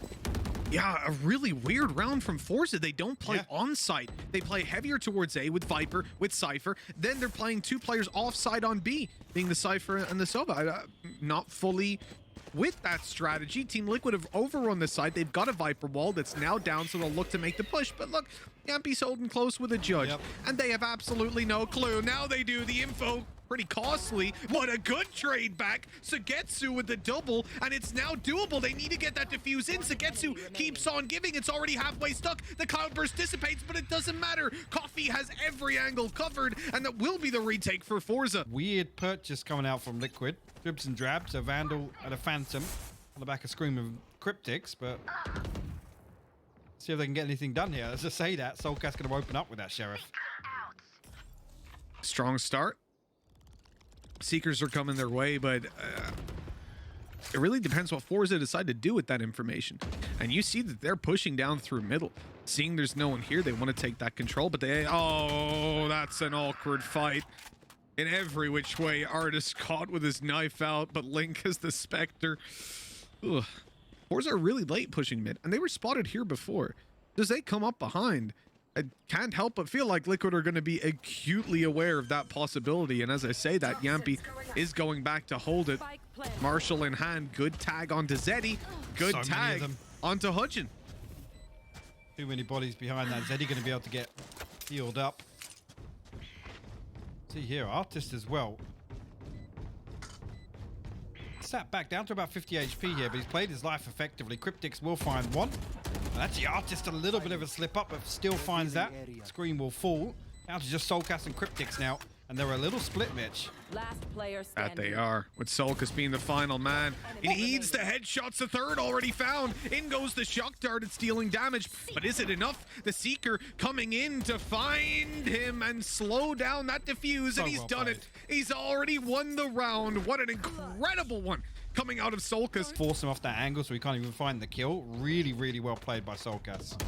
Yeah, a really weird round from forZe. They don't play on site. They play heavier towards A with Viper, with Cypher. Then they're playing 2 players offside on B, being the Cypher and the Sova. Not fully with that strategy. Team Liquid have overrun the side. They've got a Viper wall that's now down, so they'll look to make the push. But look, Jamppi's holding close with a judge, and they have absolutely no clue. Now they do. The info pretty costly, but a good trade back. suygetsu with the double, and it's now doable. They need to get that defuse in. suygetsu keeps on giving. It's already halfway stuck. The cloudburst dissipates, but it doesn't matter. Coffee has every angle covered, and that will be the retake for forZe. Weird purchase coming out from Liquid. Dribs and drabs, a Vandal and a Phantom on the back of Scream and KRYPTIX, but see if they can get anything done here. As I say that, soulcas going to open up with that Sheriff. Strong start. Seekers are coming their way, but it really depends what forZe decide to do with that information. And you see that they're pushing down through middle. Seeing there's no one here, they want to take that control, but they... Oh, that's an awkward fight. In every which way, Artist caught with his knife out, but Link is the Spectre. Ugh. forZe are really late pushing mid, and they were spotted here before. As they come up behind, I can't help but feel like Liquid are going to be acutely aware of that possibility. And as I say that, Jamppi is going back to hold it. Marshall in hand. Good tag onto Zeddy. Good So tag onto hugeon. Too many bodies behind that. Zeddy going to be able to get healed up. See here, Artist as well. Sat back down to about 50 HP here, but he's played his life effectively. KRYPTIX will find one. And actually, Artist a little bit of a slip up, but still finds that. Screen will fall. Down to just soulcas and KRYPTIX now. And they're a little split, Mitch. Last player standing. That they are, with soulcas being the final man. He needs the headshots, the third already found. In goes the shock dart, it's dealing damage. But is it enough? The Seeker coming in to find him and slow down that defuse, and he's done it. He's already won the round. What an incredible one coming out of soulcas. Force him off that angle so he can't even find the kill. Really, really well played by soulcas.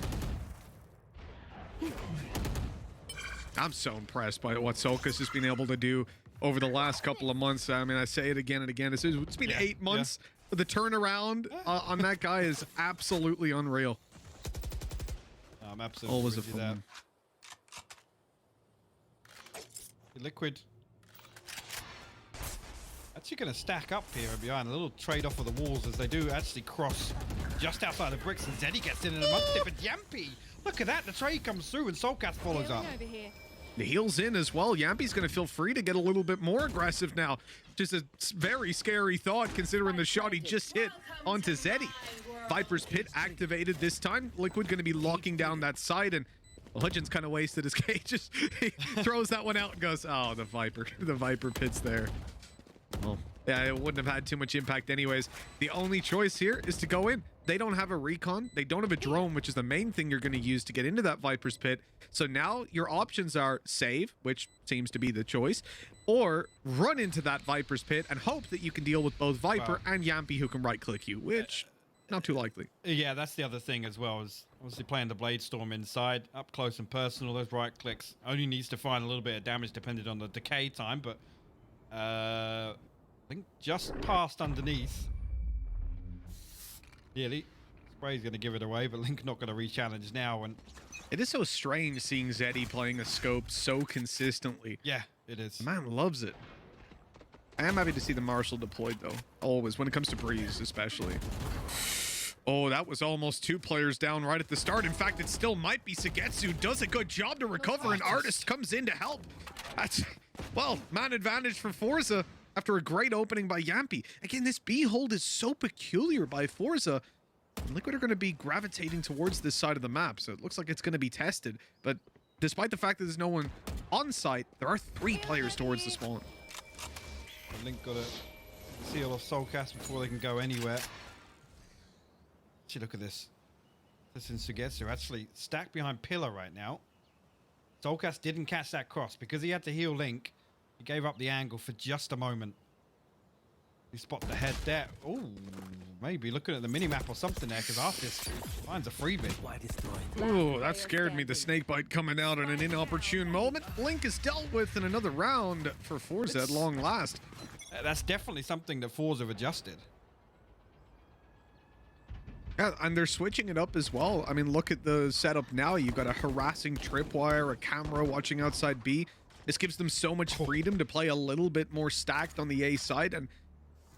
I'm so impressed by what soulcas has been able to do over the last couple of months. I mean, I say it again and again. It's been 8 months. The turnaround on that guy is absolutely unreal. I'm absolutely Always a with you there. fun. Liquid actually going to stack up here and behind. A little trade off of the walls as they do actually cross just outside the bricks, and Zeddy gets in and amongst it. But Jamppi, look at that. The trade comes through and soulcas follows up. The heal's in as well. Jamppi's going to feel free to get a little bit more aggressive now. Just a very scary thought considering the shot he just hit onto Zeddy. Viper's Pit activated this time. Liquid going to be locking down that side, and hugeon's kind of wasted his cage. He throws that one out and goes, oh, the Viper Pit's there. Well, yeah, it wouldn't have had too much impact anyways. The only choice here is to go in. they don't have a recon. They don't have a drone, which is the main thing you're going to use to get into that Viper's Pit. So now your options are save, which seems to be the choice, or run into that Viper's Pit and hope that you can deal with both Viper and Jamppi, who can right-click you, which not too likely. Yeah, that's the other thing as well, is obviously playing the Blade Storm inside, up close and personal. Those right clicks only needs to find a little bit of damage depending on the decay time, but I think just past underneath. Nearly. Spray's going to give it away, but Link not going to re-challenge now. And it is so strange seeing Zeddy playing a scope so consistently. yeah, it is. The man loves it. I am happy to see the Marshal deployed, though. Always, when it comes to Breeze, especially. Oh, that was almost 2 players down right at the start. In fact, it still might be suygetsu. Does a good job to recover, and Artist comes in to help. That's, well, man advantage for forZe after a great opening by Jamppi. Again, this B hold is so peculiar by forZe. Liquid are going to be gravitating towards this side of the map, so it looks like it's going to be tested. But despite the fact that there's no one on site, there are 3 players towards the spawn. Link got a seal off soulcas before they can go anywhere. Actually, look at this. This in suygetsu actually stacked behind pillar right now. soulcas didn't catch that cross because he had to heal Link. He gave up the angle for just a moment. You spot the head there. Oh, maybe looking at the minimap or something there, because Artist finds a freebie. Ooh, that scared me. The snakebite coming out at an inopportune moment. Link is dealt with in another round for forZe at long last. That's definitely something that forZe have adjusted. Yeah, and they're switching it up as well. I mean, look at the setup now. You've got a harassing tripwire, a camera watching outside B. This gives them so much freedom to play a little bit more stacked on the A side. And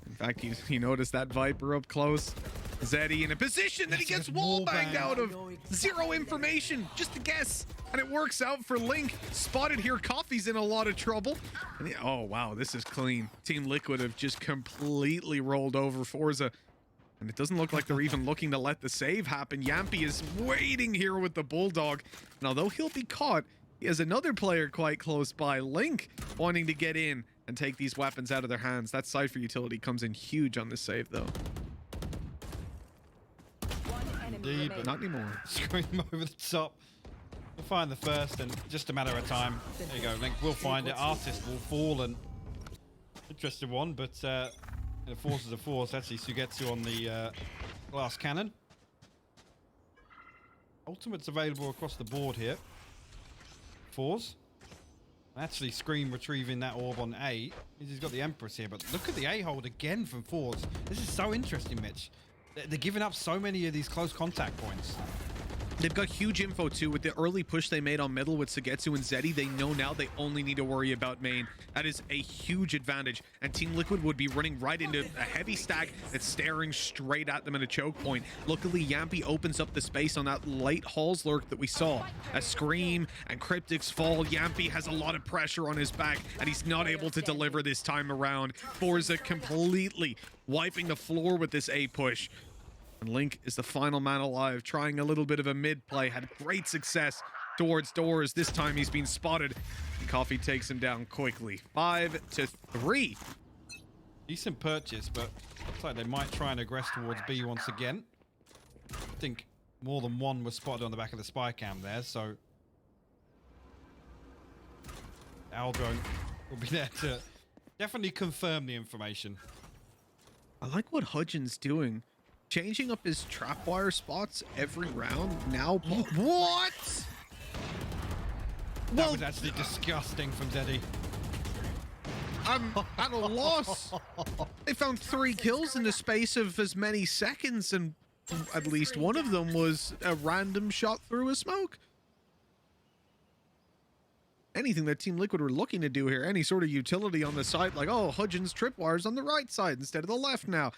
in fact, you notice that Viper up close. Zeddy in a position that he gets wall banged out of. 0 information, just a guess. And it works out for Link. Spotted here, Coffee's in a lot of trouble. And oh, wow, this is clean. Team Liquid have just completely rolled over forZe. And it doesn't look like they're even looking to let the save happen. Jamppi is waiting here with the Bulldog. And although he'll be caught, he has another player quite close by, Link, wanting to get in and take these weapons out of their hands. That Cypher utility comes in huge on this save, though. Indeed, but not anymore. Scream over the top. We'll find the first, and just a matter of time. There you go, Link will find it. Artist will fall, and interesting one, but the forces of force. Actually, suygetsu on the glass cannon. Ultimate's available across the board here. forZe. Actually, Scream retrieving that orb on A. He's got the Empress here, but look at the A hold again from forZe. This is so interesting, Mitch. They're giving up so many of these close contact points. They've got huge info too with the early push they made on middle with suygetsu and Zeddy. They know now they only need to worry about main. That is a huge advantage, and Team Liquid would be running right into a heavy stack that's staring straight at them at a choke point. Luckily, Jamppi opens up the space on that late Halls lurk that we saw. A Scream and KRYPTIX fall. Jamppi has a lot of pressure on his back, and he's not able to deliver this time around. forZe completely wiping the floor with this A push. And Link is the final man alive, trying a little bit of a mid play. Had great success towards doors. This time he's been spotted, and Coffee takes him down quickly. 5-3. Decent purchase, but looks like they might try and aggress towards B once again. I think more than one was spotted on the back of the spy cam there, so Aldrone will be there to definitely confirm the information. I like what Hugeon's doing. Changing up his trapwire spots every round. Now, what? That was actually disgusting from Zeddy. I'm at a loss. They found 3 kills in the space of as many seconds, and at least one of them was a random shot through a smoke. Anything that Team Liquid were looking to do here, any sort of utility on the side, like, oh, Hugeon's tripwire's on the right side instead of the left now.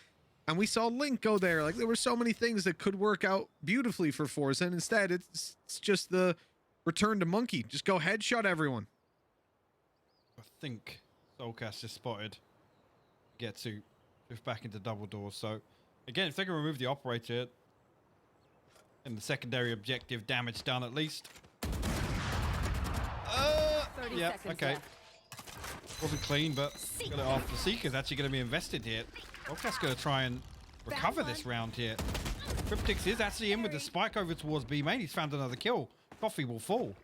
And we saw Link go there. Like, there were so many things that could work out beautifully for forZe, and instead it's just the return to monkey. Just go headshot everyone. I think soulcas just spotted get to move back into double doors. So again, if they can remove the operator and the secondary objective damage done at least. Yeah, okay. Wasn't clean, but got it off. The Seeker's actually going to be invested here. soulcas going to try and recover this round here. KRYPTIX is actually in with the spike over towards B main. He's found another kill. Coffee will fall.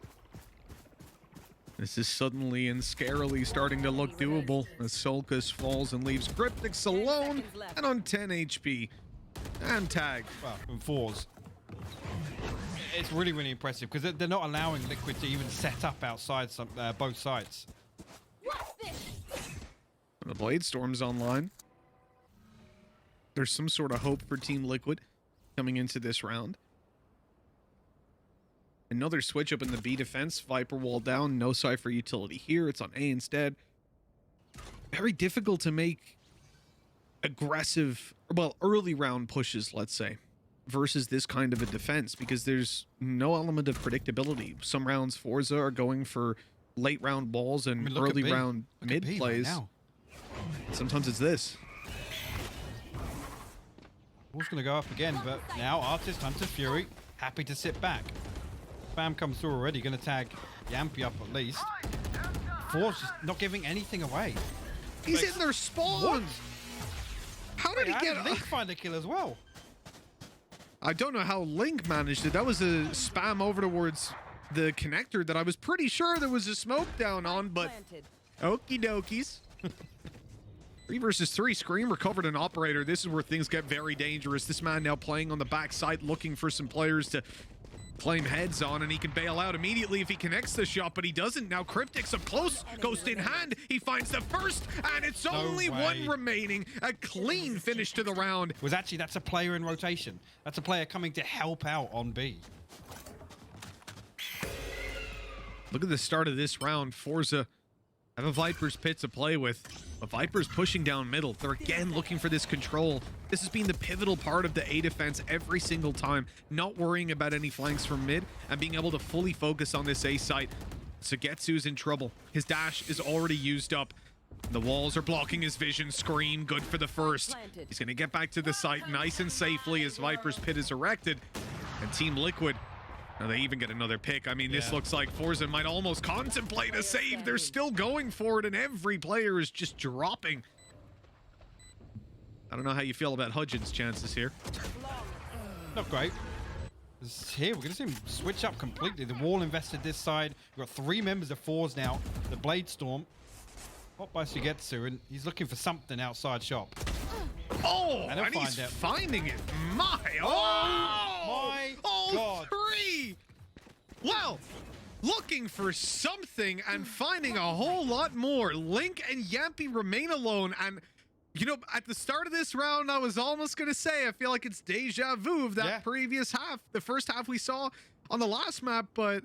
This is suddenly and scarily starting to look doable as soulcas falls and leaves KRYPTIX alone and on 10 HP. And tag. Well, and forZe. It's really, really impressive because they're not allowing Liquid to even set up outside both sides. The Blade Storm's online. There's some sort of hope for Team Liquid coming into this round. Another switch up in the B defense. Viper wall down. No Cypher utility here. It's on A instead. Very difficult to make aggressive, well, early round pushes, let's say, versus this kind of a defense because there's no element of predictability. Some rounds forZe are going for late round balls and early round mid plays. Right now. Sometimes it's this. Ball's going to go up again, but now Artist, Hunter, Fury, happy to sit back. Spam comes through already, going to tag Jamppi up at least. forZe just not giving anything away. He's in their spawn. What? How did he get Link find a kill as well? I don't know how Link managed it. That was a spam over towards the connector that I was pretty sure there was a smoke down on, but okie dokies. 3 versus 3. Scream recovered an operator. This is where things get very dangerous. This man now playing on the backside, looking for some players to claim heads on, and he can bail out immediately if he connects the shot, but he doesn't. Now KRYPTIX up close, ghost in hand. He finds the first, and it's only one remaining. A clean finish to the round. That's a player in rotation. That's a player coming to help out on B. Look at the start of this round. forZe have a Viper's pit to play with. But Viper's pushing down middle. They're again looking for this control. This has been the pivotal part of the A defense every single time. Not worrying about any flanks from mid and being able to fully focus on this A site. Sugetsu's in trouble. His dash is already used up. The walls are blocking his vision. Scream, good for the first. He's going to get back to the site nice and safely as Viper's pit is erected. And Team Liquid, now they even get another pick. I mean, this looks like forZe might almost contemplate a save. They're still going for it, and every player is just dropping. I don't know how you feel about hugeon's chances here. Not great. Here, we're going to see him switch up completely. The wall invested this side. We've got 3 members of forZe now. The Blade Storm. Hot by Suygetsu, and he's looking for something outside shop. Oh, and he's finding it. My God. 3! Well, looking for something and finding a whole lot more. Link and Jamppi remain alone, and you know, at the start of this round, I was almost going to say, I feel like it's deja vu of that previous half, the first half we saw on the last map, but,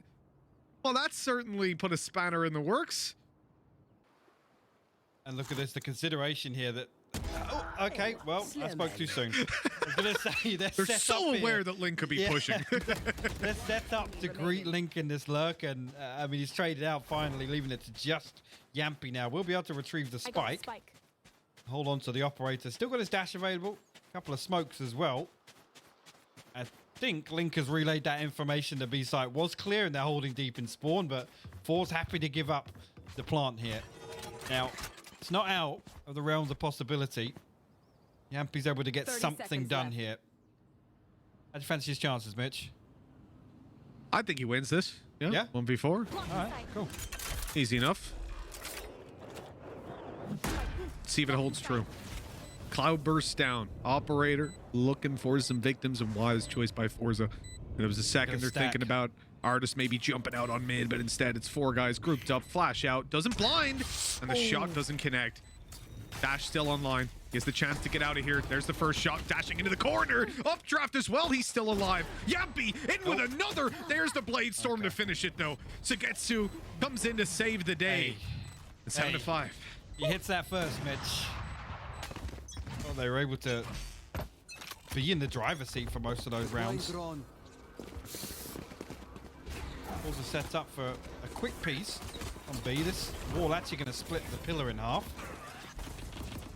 well, that certainly put a spanner in the works. And look at this, the consideration here that... Oh, okay, well, I spoke too soon. I was going to say, they're set so up aware here. that Link could be pushing. They're set up to greet Link in this lurk, and I mean, he's traded out finally, leaving it to just Jamppi now. We'll be able to retrieve the spike. Hold on to the operator. Still got his dash available. A couple of smokes as well. I think Link has relayed that information. The B site was clear, and they're holding deep in spawn, but forZe happy to give up the plant here. Now, it's not out of the realms of possibility. Jamppi's able to get something done here. How do you fancy his chances, Mitch? I think he wins this. Yeah? 1v4. All right, cool. Easy enough. See if it holds true. Cloud bursts down. Operator looking for some victims, and wise choice by forZe. And it was a second they're thinking about Artist maybe jumping out on mid, but instead it's 4 guys grouped up. Flash out, doesn't blind, and the shot doesn't connect. Dash still online. He has the chance to get out of here. There's the first shot, dashing into the corner. Updraft as well, he's still alive. Jamppi in with another. There's the Blade Storm to finish it though. Sugetsu comes in to save the day. It's 7-5. He hits that first, Mitch. Well, they were able to be in the driver's seat for most of those rounds. Also set up for a quick piece on B. This wall actually going to split the pillar in half.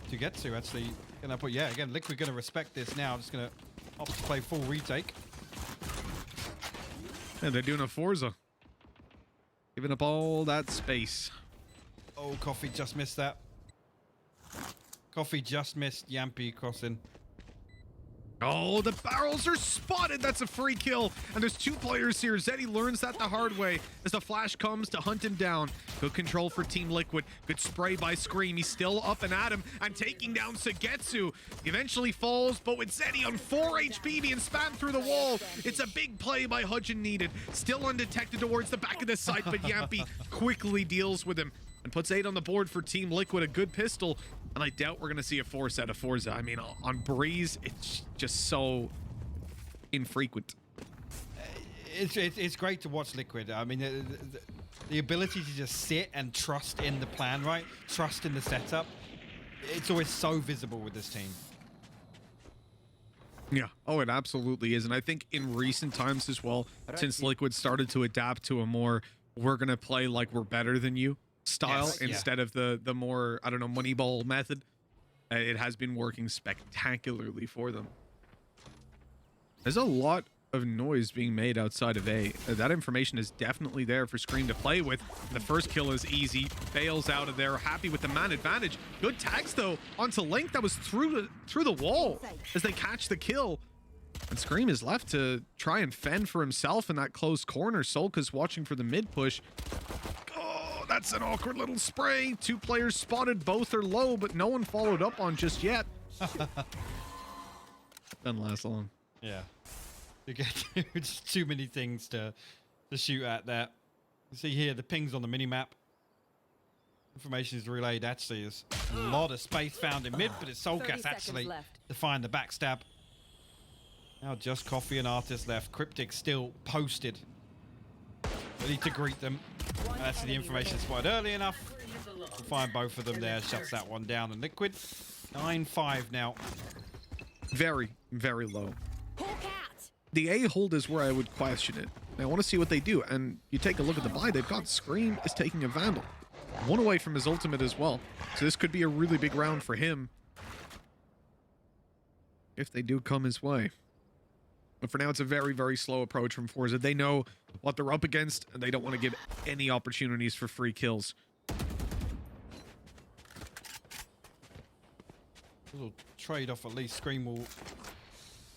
Sugetsu actually going to put, again, Liquid going to respect this now. Just going to opt to play full retake. And they're doing a forZe. Giving up all that space. Oh, Coffee just missed that. Coffee just missed Jamppi crossing. Oh, the barrels are spotted. That's a free kill. And there's 2 players here. Zeddy learns that the hard way as the flash comes to hunt him down. Good control for Team Liquid. Good spray by Scream. He's still up and at him and taking down Suygetsu. He eventually falls, but with Zeddy on 4 HP being spammed through the wall, it's a big play by hugeon needed. Still undetected towards the back of the site, but Jamppi quickly deals with him and puts 8 on the board for Team Liquid. A good pistol. And I doubt we're going to see a 4 set of forZe. I mean, on Breeze, it's just so infrequent. It's great to watch Liquid. I mean, the ability to just sit and trust in the plan, right? Trust in the setup. It's always so visible with this team. Yeah. Oh, it absolutely is. And I think in recent times as well, since Liquid started to adapt to a more, we're going to play like we're better than you style, yes, instead of the more, I don't know, Moneyball method, it has been working spectacularly for them. There's a lot of noise being made outside of A. That information is definitely there for Scream to play with. The first kill is easy. Bails out of there, happy with the man advantage. Good tags though onto Link. That was through the wall as they catch the kill. And Scream is left to try and fend for himself in that close corner. soulcas watching for the mid push. That's an awkward little spray. 2 players spotted. Both are low, but no one followed up on just yet. Doesn't last long. Yeah. You get just too many things to shoot at there. You see here the pings on the minimap. Information is relayed. Actually, there's a lot of space found in mid, but it's soulcas actually to find the backstab. Now just Coffee and Artist left. KRYPTIX still posted. Ready to greet them. Actually, the information spotted early enough. We'll find both of them there. Shuts that one down. And Liquid, 9-5 now. Very, very low. The A hold is where I would question it. I want to see what they do. And you take a look at the buy. They've got Scream is taking a Vandal. 1 away from his ultimate as well. So this could be a really big round for him, if they do come his way. But for now, it's a very, very slow approach from forZe. They know what they're up against, and they don't want to give any opportunities for free kills. A little trade-off at least. Scream will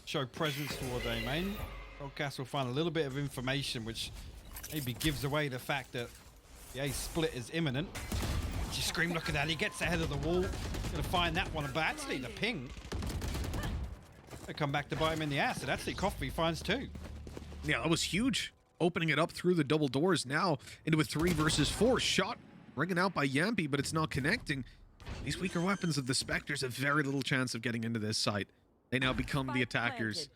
show presence toward A main. soulcas will find a little bit of information, which maybe gives away the fact that the A split is imminent. Just Scream, look at that. He gets ahead of the wall. Gonna find that one, but actually the ping. They come back to bite him in the ass, and actually Coffee finds 2. Yeah, that was huge. Opening it up through the double doors now into a 3 versus 4 shot. Ringing out by Jamppi, but it's not connecting. These weaker weapons of the Spectres have very little chance of getting into this site. They now become the attackers.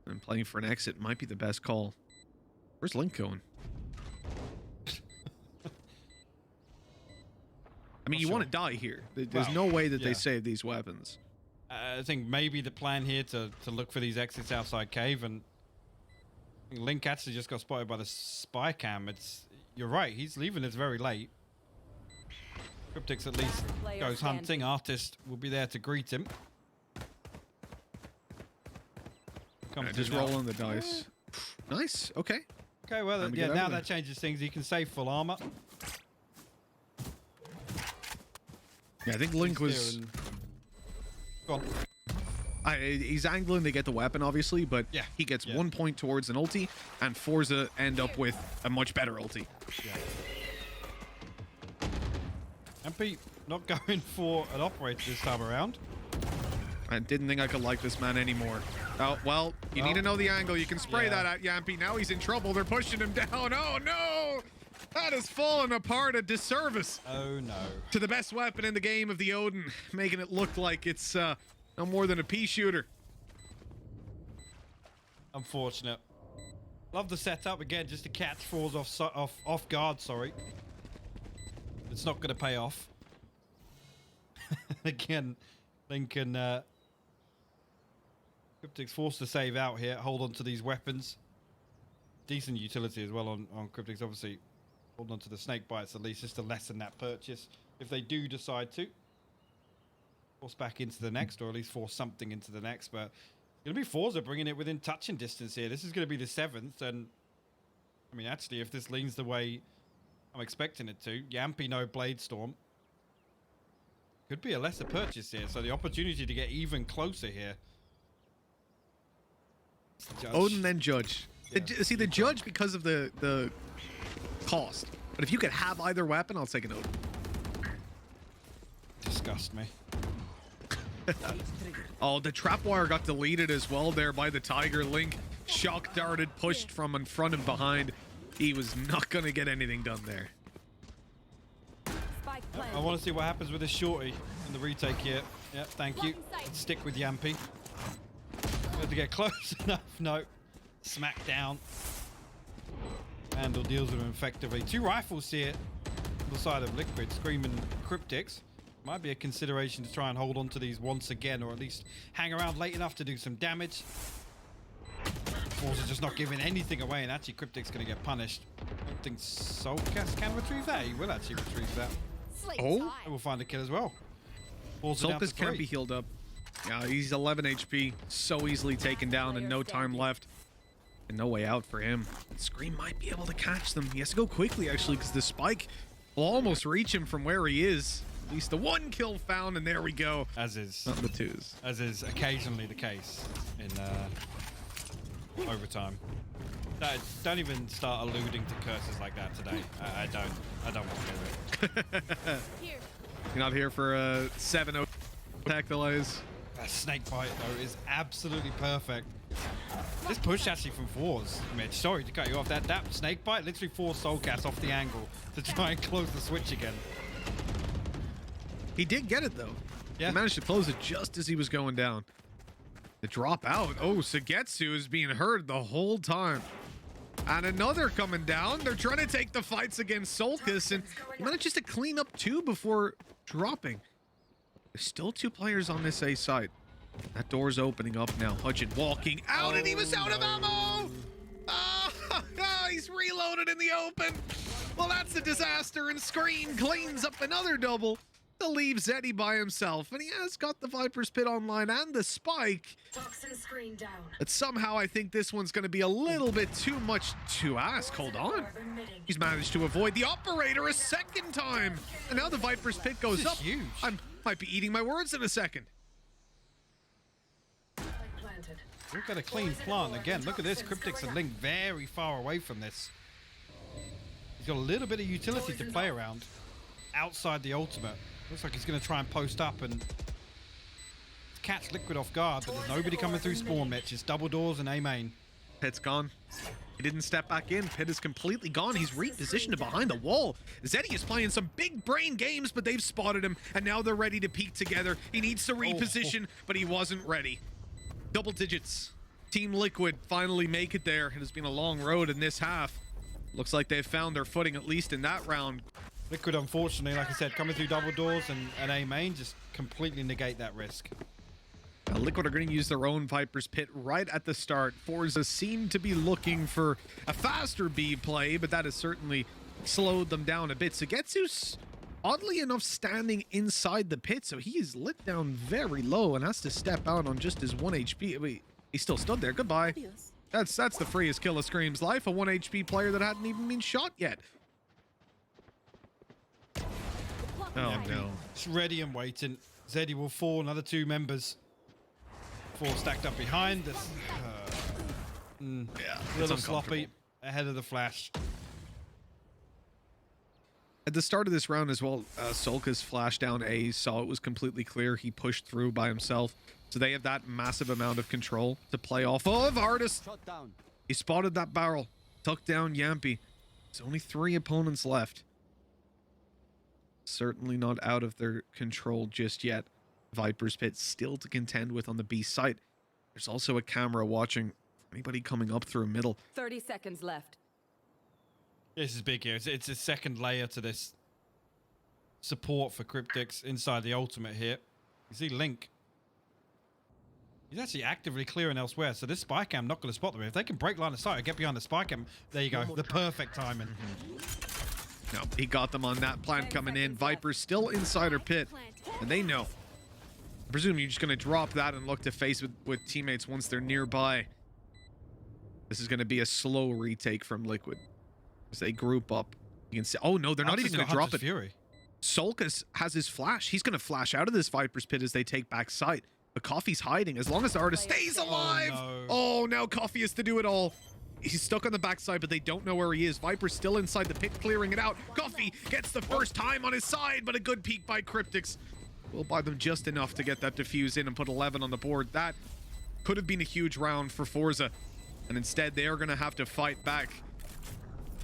And playing for an exit might be the best call. Where's Link going? I mean, you want to die here. There's no way that they save these weapons. I think maybe the plan here to look for these exits outside cave, and I think Link actually just got spotted by the spy cam. You're right, he's leaving this very late. KRYPTIX at least goes hunting. Artist will be there to greet him. Just rolling the dice. Nice. Okay. Okay, well, yeah, now that changes things. He can save full armor. Yeah, I think Link was... Go on. He's angling to get the weapon, obviously, but yeah, he gets 1 point towards an ulti, and forZe end up with a much better ulti. Yeah. Jamppi not going for an operator this time around. I didn't think I could like this man anymore. Oh, well, you need to know the angle. You can spray that at Jamppi. Now he's in trouble. They're pushing him down. Oh, no! That has fallen apart, a disservice. Oh, no. To the best weapon in the game of the Odin, making it look like it's no more than a pea shooter. Unfortunate. Love the setup again, just to catch forZe off guard. Sorry, it's not going to pay off. Again, Link and KRYPTIX forced to save out here. Hold on to these weapons. Decent utility as well on KRYPTIX. Obviously, hold on to the snake bites at least, just to lessen that purchase if they do decide to force back into the next, or at least force something into the next. But it's going to be forZe bringing it within touching distance here. This is going to be the 7th, and I mean, actually, if this leans the way I'm expecting it to, Jamppi no Blade Storm, could be a lesser purchase here. So the opportunity to get even closer here Judge. Odin, then Judge. Yeah. See, the Judge because of the cost. But if you could have either weapon, I'll take an Odin. Disgust me. Oh, the trap wire got deleted as well there by the Tiger. Link shock darted, pushed from in front and behind. He was not going to get anything done there. Spike I planted. want to see what happens with this shorty in the retake here. Yeah, thank you. Let's stick with Jamppi. Had to get close enough. No. Smack down. Vandal deals with him effectively. 2 rifles here on the side of Liquid. Scream and KRYPTIX. Might be a consideration to try and hold on to these once again, or at least hang around late enough to do some damage. forZe just not giving anything away, and actually KRYPTIX going to get punished. I don't think soulcas can retrieve that. He will actually retrieve that. Oh, And we'll find a kill as well. forZe down to soulcas can't 3. be healed up. Yeah, he's 11 HP. So easily taken down and no time left. And no way out for him. Scream might be able to catch them. He has to go quickly, actually, because the spike will almost reach him from where he is. At least the 1 kill found, and there we go. As is Not the 2s. As is occasionally the case in overtime. Don't even start alluding to curses like that today. I don't want to do it. Here. You're not here for a 7-0 tactilize. That snake bite though is absolutely perfect. This push actually from forZe, Mitch. Sorry to cut you off. That snake bite literally forced soulcas off the angle to try and close the switch again. He did get it, though. Yeah. He managed to close it just as he was going down. The drop out. Oh, Suygetsu is being heard the whole time. And another coming down. They're trying to take the fights against soulcas, and he manages to clean up 2 before dropping. There's still 2 players on this A side. That door's opening up now. Hugeon walking out, and he was out of ammo! Oh, he's reloaded in the open. Well, that's a disaster, and Scream cleans up another double to leave Zeddy by himself. And he has got the Viper's Pit online and the spike. Toxin screen down. But somehow I think this one's going to be a little bit too much to ask. Hold on. He's managed to avoid the operator a second time. And now the Viper's Pit goes This is up. huge. I might be eating my words in a second. Planted. We've got a clean plant again. Look at this. KRYPTIX and Link very far away from this. He's got a little bit of utility to play around outside the ultimate. Looks like he's going to try and post up and catch Liquid off guard, but there's nobody coming through spawn, Mitch. It's double doors and A main. Pit's gone. He didn't step back in. Pit is completely gone. He's repositioned behind the wall. Zeddy is playing some big brain games, but they've spotted him, and now they're ready to peek together. He needs to reposition, but he wasn't ready. Double digits. Team Liquid finally make it there. It has been a long road in this half. Looks like they've found their footing, at least in that round. Liquid, unfortunately, like I said, coming through double doors and A main just completely negate that risk. Liquid are going to use their own Viper's Pit right at the start. forZe seem to be looking for a faster B play, but that has certainly slowed them down a bit. Suygetsu's oddly enough standing inside the pit, so he is lit down very low and has to step out on just his 1 HP. Wait, he still stood there. Goodbye. That's the freest kill of Scream's life. A 1 HP player that hadn't even been shot yet. Oh no. It's ready and waiting. Zeddy will fall. Another 2 members. 4 stacked up behind. This, Yeah, a little sloppy ahead of the flash. At the start of this round as well, soulcas flashed down A, saw it was completely clear. He pushed through by himself. So they have that massive amount of control to play off of. Artist, he spotted that barrel, tucked down Jamppi. There's only 3 opponents left. Certainly not out of their control just yet. Viper's Pit still to contend with on the B site. There's also a camera watching anybody coming up through middle. 30 seconds left. This is big here. It's a second layer to this support for KRYPTIX inside the ultimate here. You see Link. He's actually actively clearing elsewhere, so this spy cam not going to spot them. If they can break line of sight or get behind the spy cam, there you go. The perfect timing. No, he got them on that plant coming in. Viper's still inside her pit, and they know. I presume you're just going to drop that and look to face with teammates once they're nearby. This is going to be a slow retake from Liquid as they group up. You can see. Oh no, they're not even going to drop it. Fury. soulcas has his flash. He's going to flash out of this Viper's Pit as they take back sight. But Coffee's hiding. As long as the artist stays alive. Oh, no. Oh Oh, now Coffee has to do it all. He's stuck on the backside, but they don't know where he is. Viper's still inside the pit, clearing it out. Coffee gets the first time on his side, but a good peek by KRYPTIX will buy them just enough to get that defuse in and put 11 on the board. That could have been a huge round for forZe, and instead they are going to have to fight back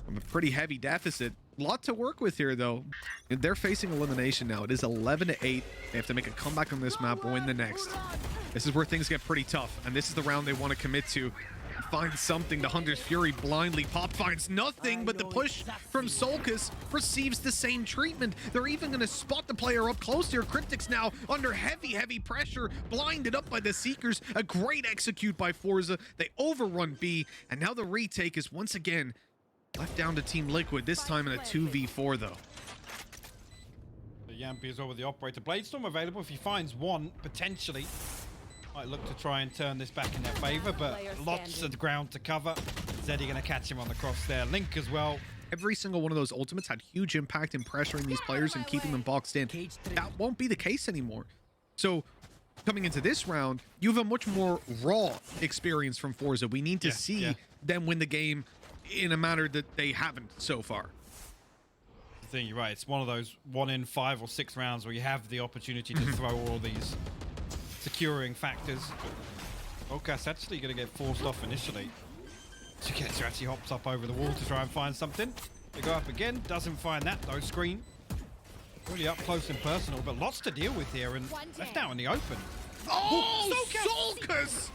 from a pretty heavy deficit. A lot to work with here, though. They're facing elimination now. It is 11-8. They have to make a comeback on this map, win the next. This is where things get pretty tough, and this is the round they want to commit to. Find something. The Hunter's Fury blindly pop finds nothing, but the push from soulcas receives the same treatment. They're even going to spot the player up close here. KRYPTIX now under heavy pressure, blinded up by the Seekers. A great execute by forZe. They overrun B, and now the retake is once again left down to Team Liquid, this time in a 2v4 though. The Jamppi is over the operator. Bladestorm available if he finds one, potentially. Might look to try and turn this back in their favor, but lots of ground to cover. Zeddy gonna catch him on the cross there. Link as well. Every single one of those ultimates had huge impact in pressuring these players and keeping them boxed in. That won't be the case anymore. So coming into this round, you have a much more raw experience from forZe. We need to see them win the game in a manner that they haven't so far. I think you're right. It's one of those 1 in 5 or 6 rounds where you have the opportunity to throw all these securing factors. soulcas actually going to get forced off initially. Suygetsu actually hops up over the wall to try and find something. They go up again, doesn't find that though. Screen really up close and personal, but lots to deal with here and left out in the open. Oh, soulcas!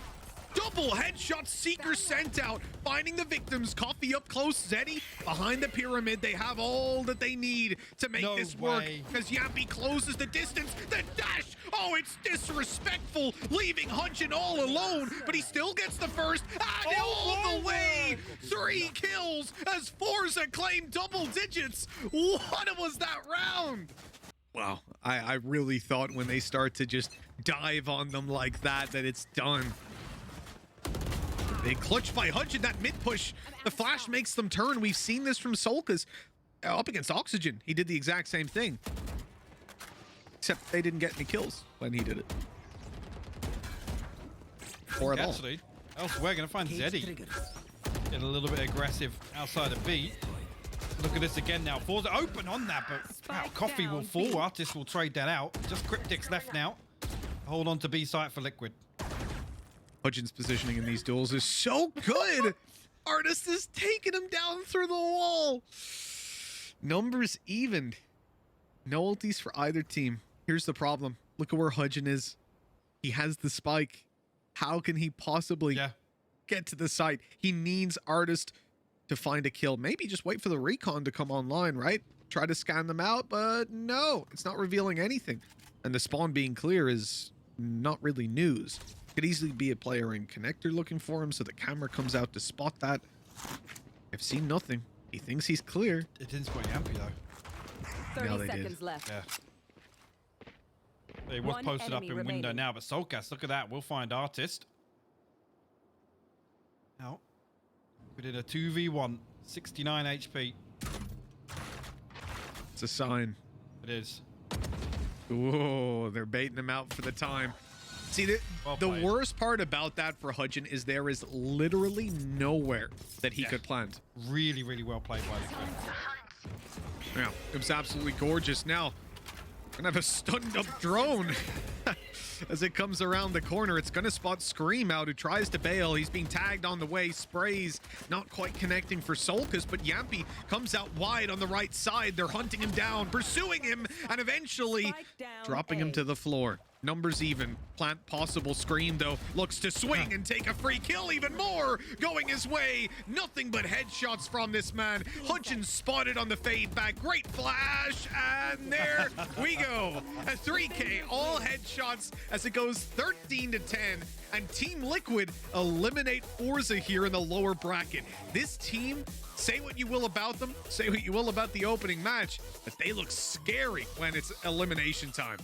Double headshot, Seeker sent out, finding the victims. Coffee up close, Zeddy behind the pyramid. They have all that they need to make this work, because Jamppi closes the distance. The dash, oh, it's disrespectful, leaving hugeon all alone, but he still gets the first, and all the way. 3 kills as forZe claim double digits. What was that round? Wow, I really thought when they start to just dive on them like that it's done. They clutch by hugeon, that mid push. The flash makes them turn. We've seen this from soulcas up against oxygen. He did the exact same thing, except they didn't get any kills when he did it. Or at all. Actually, elsewhere going to find Zeddy. Get a little bit aggressive outside of B. Look at this again now. forZe open on that, but wow, Coffee will fall. Artist will trade that out. Just KRYPTIX left now. Hold on to B site for Liquid. hugeon's positioning in these duels is so good. Artist is taking him down through the wall. Numbers evened. No ultis for either team. Here's the problem. Look at where hugeon is. He has the spike. How can he possibly get to the site? He needs Artist to find a kill. Maybe just wait for the recon to come online, right? Try to scan them out, but no, it's not revealing anything. And the spawn being clear is not really news. Could easily be a player in connector looking for him, so the camera comes out to spot that. I've seen nothing. He thinks he's clear. It didn't spot Jamppi though. 30 seconds left. Yeah. It was posted up in window now, but soulcas, look at that. We'll find Artist. Now, we did a 2v1, 69 HP. It's a sign. It is. Whoa, they're baiting him out for the time. See, the worst part about that for hugeon is there is literally nowhere that he could plant. Really, really well played by Liquid. Yeah, it was absolutely gorgeous. Now, we're gonna have a stunned up drone. As it comes around the corner, it's gonna spot Scream out, who tries to bail. He's being tagged on the way, sprays, not quite connecting for soulcas, but Jamppi comes out wide on the right side. They're hunting him down, pursuing him, and eventually dropping him to the floor. Numbers even. Plant possible. Scream, though, looks to swing and take a free kill even more. Going his way. Nothing but headshots from this man. hugeon spotted on the fade back. Great flash. And there we go. A 3K. All headshots as it goes 13-10. And Team Liquid eliminate forZe here in the lower bracket. This team, say what you will about them, say what you will about the opening match, but they look scary when it's elimination time.